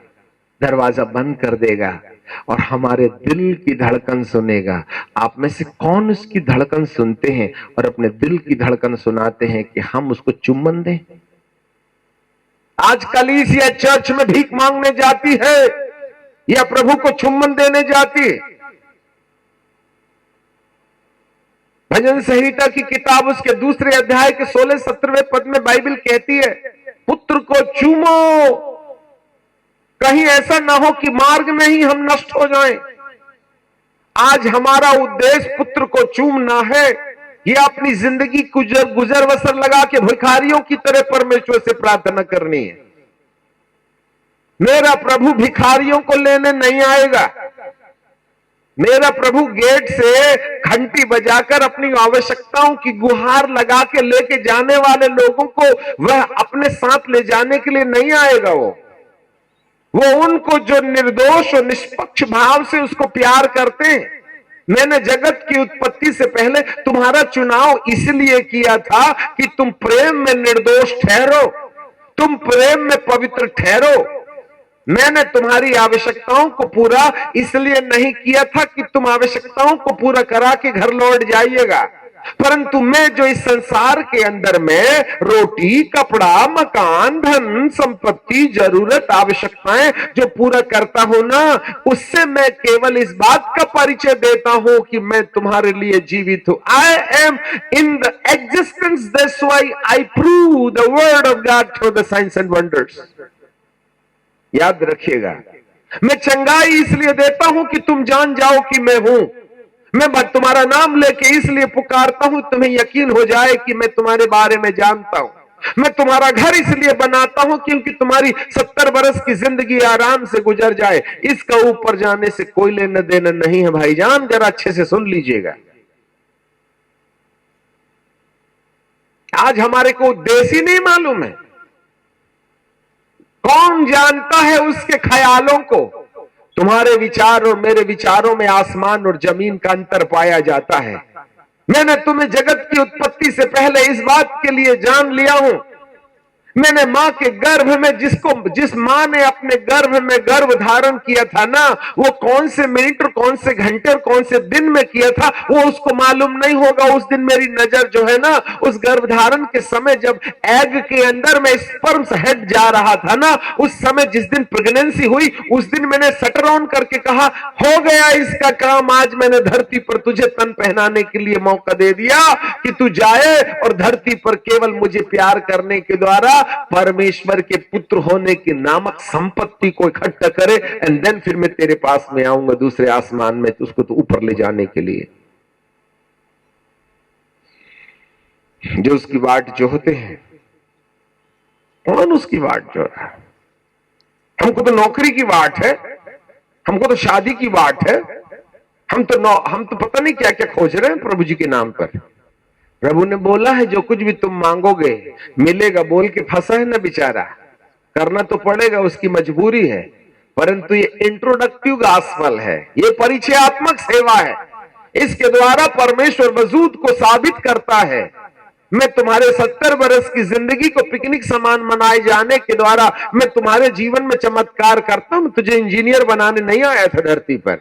दरवाजा बंद कर देगा और हमारे दिल की धड़कन सुनेगा। आप में से कौन उसकी धड़कन सुनते हैं और अपने दिल की धड़कन सुनाते हैं कि हम उसको चुम्बन दें? आज कलीसिया चर्च में भीख मांगने जाती है या प्रभु को चुम्बन देने जाती है? भजन संहिता की किताब उसके 2 अध्याय के 16-17वें पद में बाइबल कहती है, पुत्र को चूमो, कहीं ऐसा ना हो कि मार्ग में ही हम नष्ट हो जाएं। आज हमारा उद्देश्य पुत्र को चूमना है, ये अपनी जिंदगी गुजर बसर लगा के भिखारियों की तरह परमेश्वर से प्रार्थना करनी है। मेरा प्रभु भिखारियों को लेने नहीं आएगा। मेरा प्रभु गेट से घंटी बजाकर अपनी आवश्यकताओं की गुहार लगा के लेके जाने वाले लोगों को वह अपने साथ ले जाने के लिए नहीं आएगा। वो उनको जो निर्दोष और निष्पक्ष भाव से उसको प्यार करते हैं। मैंने जगत की उत्पत्ति से पहले तुम्हारा चुनाव इसलिए किया था कि तुम प्रेम में निर्दोष ठहरो, तुम प्रेम में पवित्र ठहरो। मैंने तुम्हारी आवश्यकताओं को पूरा इसलिए नहीं किया था कि तुम आवश्यकताओं को पूरा करा के घर लौट जाइएगा, परंतु मैं जो इस संसार के अंदर में रोटी कपड़ा मकान धन संपत्ति जरूरत आवश्यकताएं जो पूरा करता हूं ना, उससे मैं केवल इस बात का परिचय देता हूं कि मैं तुम्हारे लिए जीवित हूं। I am in the existence, that's why I prove the word of God through the science and wonders. याद रखिएगा, मैं चंगाई इसलिए देता हूं कि तुम जान जाओ कि मैं हूं। मैं तुम्हारा नाम लेके इसलिए पुकारता हूं तुम्हें यकीन हो जाए कि मैं तुम्हारे बारे में जानता हूं। मैं तुम्हारा घर इसलिए बनाता हूं क्योंकि तुम्हारी 70 बरस की जिंदगी आराम से गुजर जाए। इसका ऊपर जाने से कोई लेना देना नहीं है भाईजान, जरा अच्छे से सुन लीजिएगा। आज हमारे को उद्देश्य ही नहीं मालूम है। कौन जानता है उसके ख्यालों को? तुम्हारे विचार और मेरे विचारों में आसमान और जमीन का अंतर पाया जाता है। मैंने तुम्हें जगत की उत्पत्ति से पहले इस बात के लिए जान लिया हूं मैंने मां के गर्भ में जिस मां ने अपने गर्भ में गर्भ धारण किया था ना, वो कौन से मिनट और कौन से घंटे और कौन से दिन में किया था वो उसको मालूम नहीं होगा। उस दिन मेरी नजर जो है ना, उस गर्भ धारण के समय जब एग के अंदर में स्पर्म्स हेड जा रहा था ना, उस समय जिस दिन प्रेगनेंसी हुई उस दिन मैंने शटर ऑन करके कहा, हो गया इसका काम, आज मैंने धरती पर तुझे तन पहनाने के लिए मौका दे दिया कि तू जाए और धरती पर केवल मुझे प्यार करने के द्वारा परमेश्वर के पुत्र होने की नामक संपत्ति को इकट्ठा करे, एंड देन फिर मैं तेरे पास में आऊंगा दूसरे आसमान में, तो उसको तो ऊपर ले जाने के लिए। जो उसकी वाट जो होते हैं, कौन उसकी वाट जो है? हमको तो नौकरी की वाट है, हमको तो शादी की वाट है, हम तो पता नहीं क्या क्या खोज रहे हैं प्रभु जी के नाम पर। प्रभु ने बोला है जो कुछ भी तुम मांगोगे मिलेगा, बोल के फंसा है ना बेचारा, करना तो पड़ेगा, उसकी मजबूरी है, परंतु ये इंट्रोडक्टिव गॉस्पेल है, ये परिचयात्मक सेवा है। इसके द्वारा परमेश्वर वजूद को साबित करता है। मैं तुम्हारे 70 वर्ष की जिंदगी को पिकनिक समान मनाए जाने के द्वारा मैं तुम्हारे जीवन में चमत्कार करता हूं। तुझे इंजीनियर बनाने नहीं आया था धरती पर,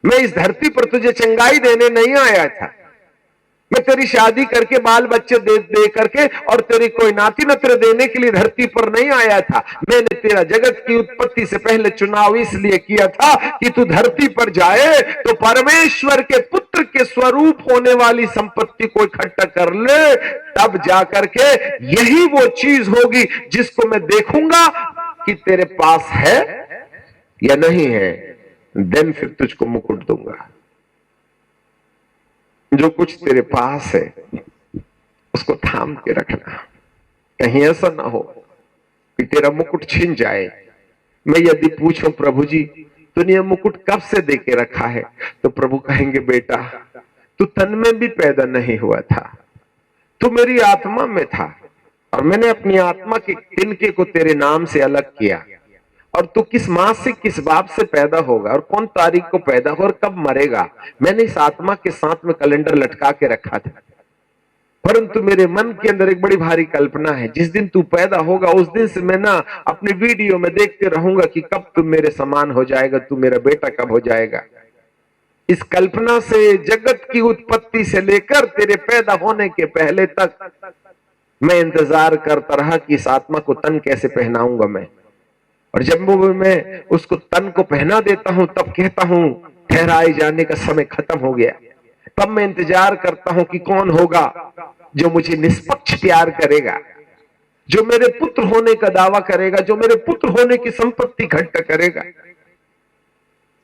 मैं इस धरती पर तुझे चंगाई देने नहीं आया था, मैं तेरी शादी करके बाल बच्चे दे करके और तेरी कोई नाती नत्र देने के लिए धरती पर नहीं आया था। मैंने तेरा जगत की उत्पत्ति से पहले चुनाव इसलिए किया था कि तू धरती पर जाए तो परमेश्वर के पुत्र के स्वरूप होने वाली संपत्ति को इकट्ठा कर ले, तब जाकर के यही वो चीज होगी जिसको मैं देखूंगा कि तेरे पास है या नहीं है, देन फिर तुझको मुकुट दूंगा। जो कुछ तेरे पास है उसको थाम के रखना, कहीं ऐसा ना हो कि तेरा मुकुट छिन जाए। मैं यदि पूछूं प्रभु जी तूने यह मुकुट कब से दे के रखा है, तो प्रभु कहेंगे बेटा तू तन में भी पैदा नहीं हुआ था, तू मेरी आत्मा में था, और मैंने अपनी आत्मा के तिनके को तेरे नाम से अलग किया, और तू किस मां से किस बाप से पैदा होगा और कौन तारीख को पैदा हो और कब मरेगा, मैंने इस आत्मा के साथ में कैलेंडर लटका के रखा था। परंतु मेरे मन के अंदर एक बड़ी भारी कल्पना है, जिस दिन तू पैदा होगा उस दिन से मैं ना अपनी वीडियो में देखते रहूंगा कि कब तू मेरे समान हो जाएगा, तू मेरा बेटा कब हो जाएगा। इस कल्पना से जगत की उत्पत्ति से लेकर तेरे पैदा होने के पहले तक मैं इंतजार करता रहा कि इस आत्मा को तन कैसे पहनाऊंगा मैं, और जब मैं उसको तन को पहना देता हूं तब कहता हूं ठहराए जाने का समय खत्म हो गया। तब मैं इंतजार करता हूं कि कौन होगा जो मुझे निष्पक्ष प्यार करेगा, जो मेरे पुत्र होने का दावा करेगा, जो मेरे पुत्र होने की संपत्ति इकट्ठा करेगा।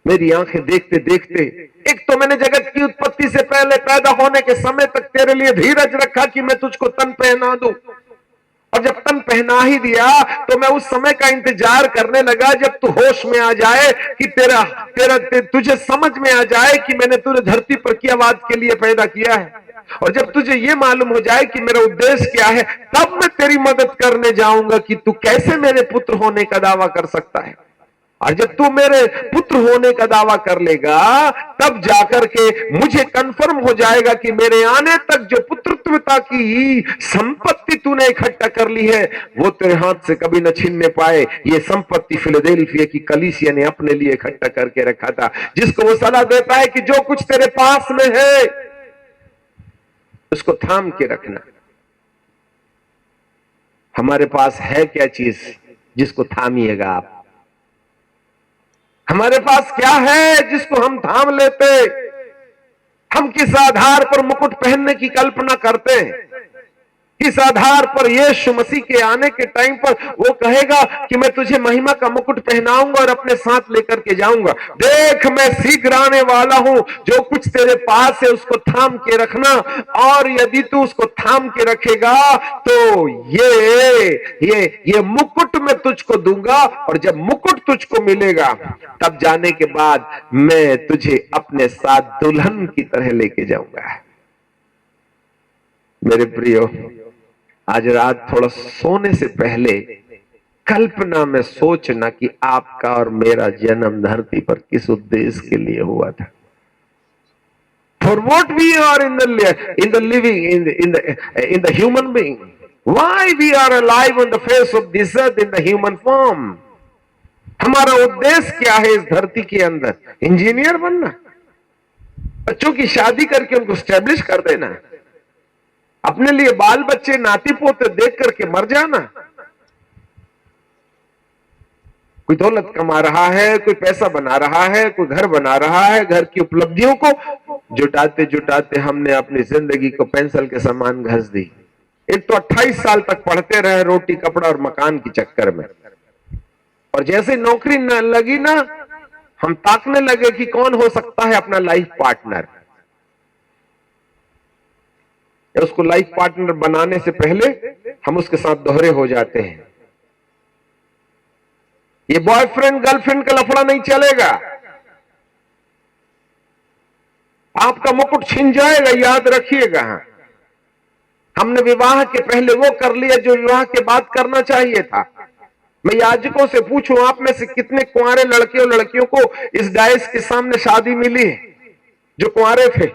मेरी आंखें देखते देखते, एक तो मैंने जगत की उत्पत्ति से पहले पैदा होने के समय तक तेरे लिए धीरज रखा कि मैं तुझको तन पहना दूं, और जब तन पहना ही दिया तो मैं उस समय का इंतजार करने लगा जब तू होश में आ जाए, कि तुझे समझ में आ जाए कि मैंने तुझे धरती पर किया बात के लिए पैदा किया है, और जब तुझे यह मालूम हो जाए कि मेरा उद्देश्य क्या है, तब मैं तेरी मदद करने जाऊंगा कि तू कैसे मेरे पुत्र होने का दावा कर सकता है। और जब तू मेरे पुत्र होने का दावा कर लेगा तब जाकर के मुझे कंफर्म हो जाएगा कि मेरे आने तक जो पुत्रत्वता की संपत्ति तूने इकट्ठा कर ली है वो तेरे हाथ से कभी न छीनने पाए। ये संपत्ति फिलाडेल्फिया की कलीसिया ने अपने लिए इकट्ठा करके रखा था, जिसको वो सलाह देता है कि जो कुछ तेरे पास में है उसको थाम के रखना। हमारे पास है क्या चीज जिसको थामिएगा आप? हमारे पास क्या है जिसको हम थाम लेते? हम किस आधार पर मुकुट पहनने की कल्पना करते हैं? किस आधार पर यीशु मसीह के आने के टाइम पर वो कहेगा कि मैं तुझे महिमा का मुकुट पहनाऊंगा और अपने साथ लेकर के जाऊंगा। देख मैं शीघ्र आने वाला हूं, जो कुछ तेरे पास है उसको थाम के रखना, और यदि तू उसको थाम के रखेगा तो ये मुकुट मैं तुझको दूंगा, और जब मुकुट तुझको मिलेगा तब जाने के बाद मैं तुझे अपने साथ दुल्हन की तरह लेके जाऊंगा। मेरे प्रियो, आज रात थोड़ा सोने से पहले कल्पना में सोचना कि आपका और मेरा जन्म धरती पर किस उद्देश्य के लिए हुआ था। For what we are in the living in the human being, Why we are alive on the face of this earth in the human form? हमारा उद्देश्य क्या है इस धरती के अंदर? इंजीनियर बनना, बच्चों की शादी करके उनको स्टैब्लिश कर देना, अपने लिए बाल बच्चे नाती पोते देख करके मर जाना। कोई दौलत कमा रहा है, कोई पैसा बना रहा है, कोई घर बना रहा है, घर की उपलब्धियों को जुटाते जुटाते हमने अपनी जिंदगी को पेंसिल के समान घस दी। एक तो 28 साल तक पढ़ते रहे रोटी कपड़ा और मकान के चक्कर में, और जैसे नौकरी न लगी ना, हम ताकने लगे कि कौन हो सकता है अपना लाइफ पार्टनर। उसको लाइफ पार्टनर बनाने से पहले हम उसके साथ दोहरे हो जाते हैं। ये बॉयफ्रेंड गर्लफ्रेंड का लफड़ा नहीं चलेगा, आपका मुकुट छिन जाएगा, याद रखिएगा। हमने विवाह के पहले वो कर लिया जो विवाह के बाद करना चाहिए था। मैं याजकों से पूछूं, आप में से कितने कुंवारे लड़के और लड़कियों को इस डायस के सामने शादी मिली है जो कुंवारे थे?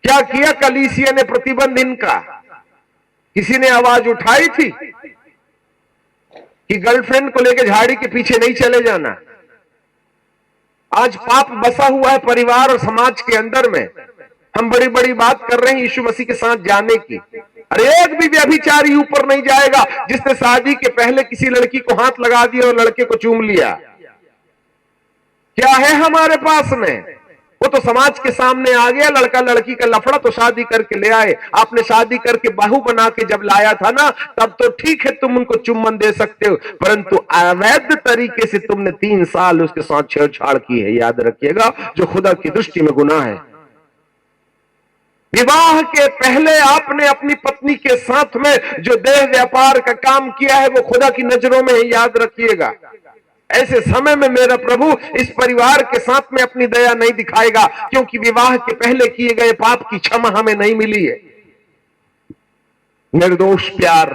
क्या किया कलीसिया ने प्रतिबंध इनका? किसी ने आवाज उठाई थी कि गर्लफ्रेंड को लेकर झाड़ी के पीछे नहीं चले जाना? आज पाप बसा हुआ है परिवार और समाज के अंदर में। हम बड़ी बड़ी बात कर रहे हैं यीशु मसीह के साथ जाने की। अरे एक भी व्यभिचारी ऊपर नहीं जाएगा जिसने शादी के पहले किसी लड़की को हाथ लगा दिया और लड़के को चूम लिया। क्या है हमारे पास में? वो तो समाज के सामने आ गया, लड़का लड़की का लफड़ा तो शादी करके ले आए। आपने शादी करके बहू बना के जब लाया था ना, तब तो ठीक है तुम उनको चुम्बन दे सकते हो, परंतु अवैध तरीके से तुमने 3 साल उसके साथ छेड़छाड़ की है, याद रखिएगा, जो खुदा की दृष्टि में गुनाह है। विवाह के पहले आपने अपनी पत्नी के साथ में जो देह व्यापार का काम किया है वो खुदा की नजरों में है, याद रखिएगा। ऐसे समय में मेरा प्रभु इस परिवार के साथ में अपनी दया नहीं दिखाएगा, क्योंकि विवाह के पहले किए गए पाप की क्षमा हमें नहीं मिली है। निर्दोष प्यार,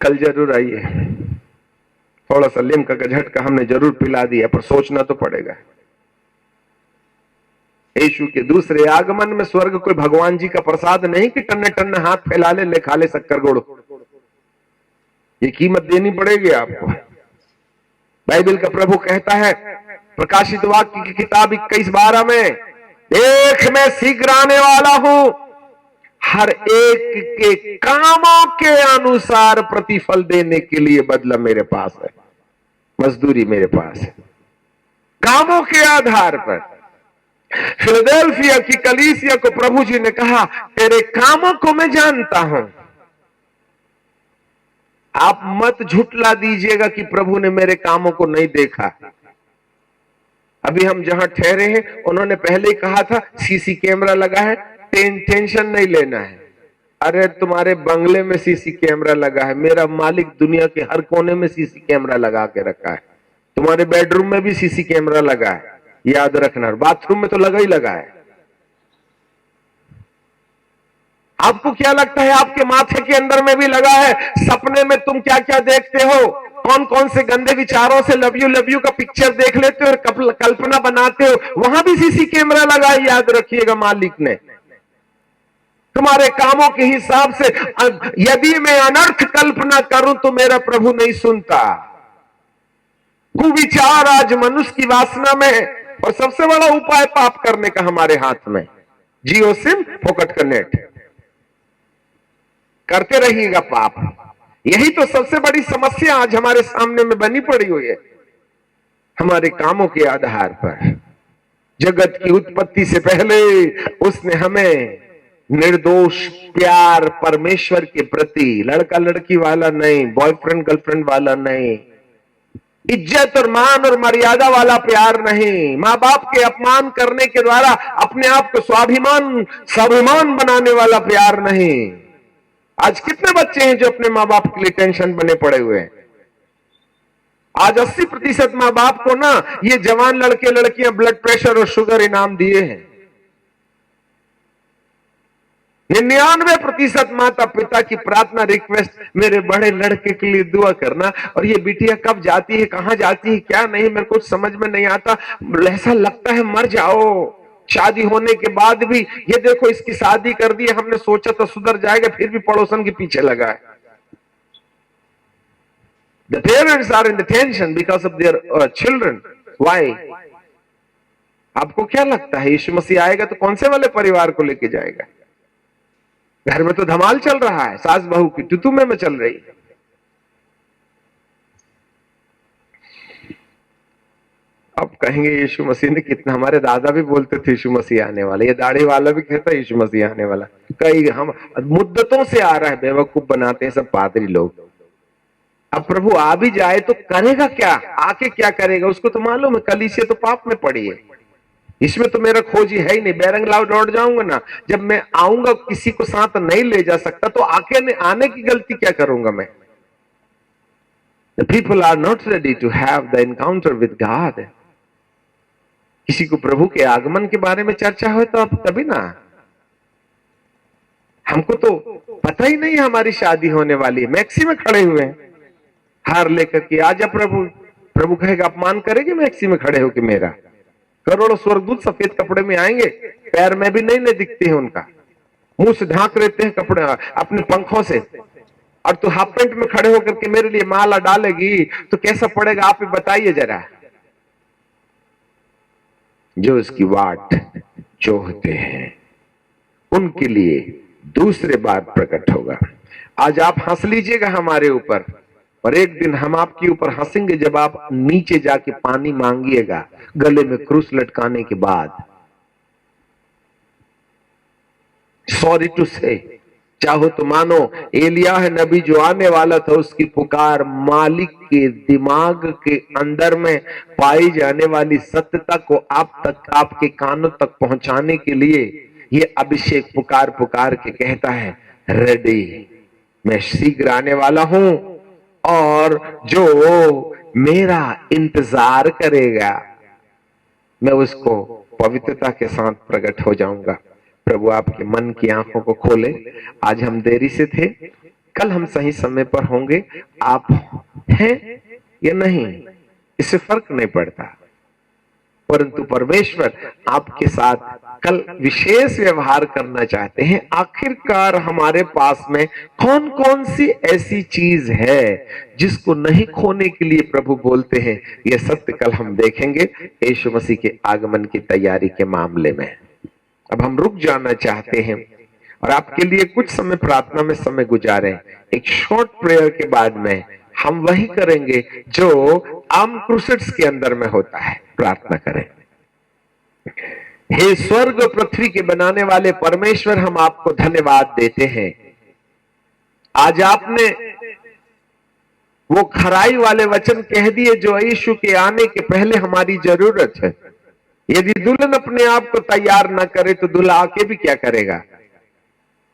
कल जरूर आइए, थोड़ा सा लिम्का का झटका हमने जरूर पिला दिया, पर सोचना तो पड़ेगा। यीशु के दूसरे आगमन में स्वर्ग कोई भगवान जी का प्रसाद नहीं कि टन्ने टन्ने हाथ फैला ले खा ले शक्कर गुड़। ये कीमत देनी पड़ेगी आपको। बाइबल का प्रभु कहता है प्रकाशित वाक्य की किताब 21:12 में, देख मैं शीघ्र आने वाला हूं, हर एक के कामों के अनुसार प्रतिफल देने के लिए बदला मेरे पास है, मजदूरी मेरे पास है, कामों के आधार पर। फिलडेल्फिया की कलीसिया को प्रभु जी ने कहा, तेरे कामों को मैं जानता हूं। आप मत झुठला दीजिएगा कि प्रभु ने मेरे कामों को नहीं देखा। अभी हम जहां ठहरे हैं उन्होंने पहले ही कहा था सीसी कैमरा लगा है, टेंशन नहीं लेना है। अरे तुम्हारे बंगले में सीसी कैमरा लगा है, मेरा मालिक दुनिया के हर कोने में सीसी कैमरा लगा के रखा है। तुम्हारे बेडरूम में भी सीसी कैमरा लगा है, याद रखना। बाथरूम में तो लगा ही लगा है। आपको क्या लगता है आपके माथे के अंदर में भी लगा है? सपने में तुम क्या क्या देखते हो, कौन कौन से गंदे विचारों से लव यू का पिक्चर देख लेते हो और कल्पना बनाते हो, वहां भी सीसी कैमरा लगा है, याद रखिएगा मालिक ने। तुम्हारे कामों के हिसाब से यदि मैं अनर्थ कल्पना करूं तो मेरा प्रभु नहीं सुनता। कुविचार आज मनुष्य की वासना में है, और सबसे बड़ा उपाय पाप करने का हमारे हाथ में। जियो सिम, फोकट का नेट, करते रहिएगा पाप। यही तो सबसे बड़ी समस्या आज हमारे सामने में बनी पड़ी हुई है। हमारे कामों के आधार पर जगत की उत्पत्ति से पहले उसने हमें निर्दोष प्यार परमेश्वर के प्रति, लड़का लड़की वाला नहीं, बॉयफ्रेंड गर्लफ्रेंड वाला नहीं, इज्जत और मान और मर्यादा वाला प्यार नहीं, मां बाप के अपमान करने के द्वारा अपने आप को स्वाभिमान बनाने वाला प्यार नहीं। आज कितने बच्चे हैं जो अपने मां बाप के लिए टेंशन बने पड़े हुए हैं। आज 80% मां बाप को ना ये जवान लड़के लड़कियां ब्लड प्रेशर और शुगर इनाम दिए हैं। 99% माता पिता की प्रार्थना रिक्वेस्ट, मेरे बड़े लड़के के लिए दुआ करना, और ये बिटिया कब जाती है, कहां जाती है, क्या नहीं, मेरे को समझ में नहीं आता, ऐसा लगता है मर जाओ। शादी होने के बाद भी ये देखो इसकी शादी कर दी, हमने सोचा तो सुधर जाएगा, फिर भी पड़ोसन के पीछे लगा है। The parents are in the tension because of their children. Why? आपको क्या लगता है यीशु मसीह आएगा तो कौन से वाले परिवार को लेके जाएगा? घर में तो धमाल चल रहा है, सास बहू की टुतु में चल रही है। अब कहेंगे यीशु मसीह ने कितना, हमारे दादा भी बोलते थे यीशु मसीह आने वाला, ये दाढ़ी वाला भी कहता है यीशु मसीह आने वाला। कई हम मुद्दतों से आ रहा है, बेवकूफ बनाते हैं सब पादरी लोग। अब प्रभु आ भी जाए तो करेगा क्या, आके क्या करेगा उसको तो मालूम है, कलीसिया तो पाप में पड़ी है, इसमें तो मेरा खोजी है ही नहीं। बैरंग लाव लौट जाऊंगा ना, जब मैं आऊंगा किसी को साथ नहीं ले जा सकता तो आके आने की गलती क्या करूंगा मैं? The people are not ready to have the encounter with God. किसी को प्रभु के आगमन के बारे में चर्चा हो तो अब तभी ना, हमको तो पता ही नहीं हमारी शादी होने वाली है, मैक्सी में खड़े हुए हैं हार लेकर के, आजा प्रभु। प्रभु कहेगा अपमान करेंगे मैक्सी में खड़े होके मेरा? करोड़ों स्वर्गदूत सफेद कपड़े में आएंगे, पैर में भी नहीं दिखते हैं उनका, मुंह से ढांक रहते हैं कपड़े अपने पंखों से, और तू हाफ पेंट में खड़े होकर के मेरे लिए माला डालेगी तो कैसा पड़ेगा आप ही बताइए जरा। जो इसकी वाट जोहते हैं उनके लिए दूसरे बार प्रकट होगा। आज आप हंस लीजिएगा हमारे ऊपर, और एक दिन हम आपके ऊपर हंसेंगे जब आप नीचे जाके पानी मांगिएगा गले में क्रूस लटकाने के बाद। सॉरी टू से, चाहो तो मानो एलिया है नबी जो आने वाला था, उसकी पुकार मालिक के दिमाग के अंदर में पाई जाने वाली सत्यता को आप तक, आपके कानों तक पहुंचाने के लिए ये अभिषेक पुकार पुकार के कहता है, रेडी, मैं शीघ्र आने वाला हूं और जो मेरा इंतजार करेगा मैं उसको पवित्रता के साथ प्रकट हो जाऊंगा। प्रभु आपके मन की आंखों को खोले। आज हम देरी से थे, कल हम सही समय पर होंगे। आप हैं या नहीं इससे फर्क नहीं पड़ता, परंतु परमेश्वर आपके साथ कल विशेष व्यवहार करना चाहते हैं। आखिरकार हमारे पास में कौन कौन सी ऐसी चीज है जिसको नहीं खोने के लिए प्रभु बोलते हैं, यह सत्य कल हम देखेंगे यीशु मसीह के आगमन की तैयारी के मामले में। अब हम रुक जाना चाहते हैं और आपके लिए कुछ समय प्रार्थना में समय गुजारें। एक शॉर्ट प्रेयर के बाद में हम वही करेंगे जो आम क्रूसेड्स के अंदर में होता है। प्रार्थना करें। हे स्वर्ग पृथ्वी के बनाने वाले परमेश्वर, हम आपको धन्यवाद देते हैं। आज आपने वो खराई वाले वचन कह दिए जो यीशु के आने के पहले हमारी जरूरत है। यदि दुल्हन अपने आप को तैयार ना करे तो दूल्हा आके भी क्या करेगा?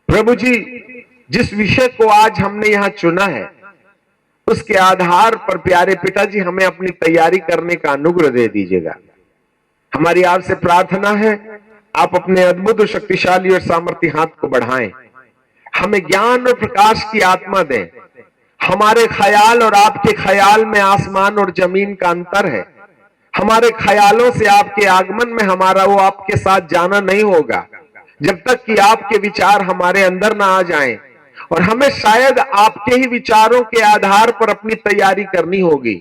प्रभु जी, जिस विषय को आज हमने यहां चुना है उसके आधार पर प्यारे पिताजी हमें अपनी तैयारी करने का अनुग्रह दे दीजिएगा। हमारी आपसे प्रार्थना है, आप अपने अद्भुत और शक्तिशाली और सामर्थ्य हाथ को बढ़ाएं, हमें ज्ञान और प्रकाश की आत्मा दें। हमारे ख्याल और आपके ख्याल में आसमान और जमीन का अंतर है। हमारे ख्यालों से आपके आगमन में हमारा वो आपके साथ जाना नहीं होगा जब तक कि आपके विचार हमारे अंदर ना आ जाएं, और हमें शायद आपके ही विचारों के आधार पर अपनी तैयारी करनी होगी,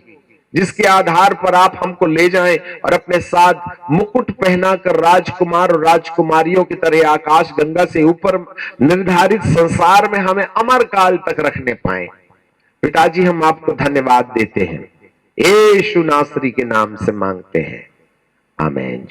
जिसके आधार पर आप हमको ले जाएं और अपने साथ मुकुट पहनाकर राजकुमार और राजकुमारियों की तरह आकाश गंगा से ऊपर निर्धारित संसार में हमें अमर काल तक रखने पाए। पिताजी, हम आपको धन्यवाद देते हैं, यीशु नासरी के नाम से मांगते हैं, आमीन।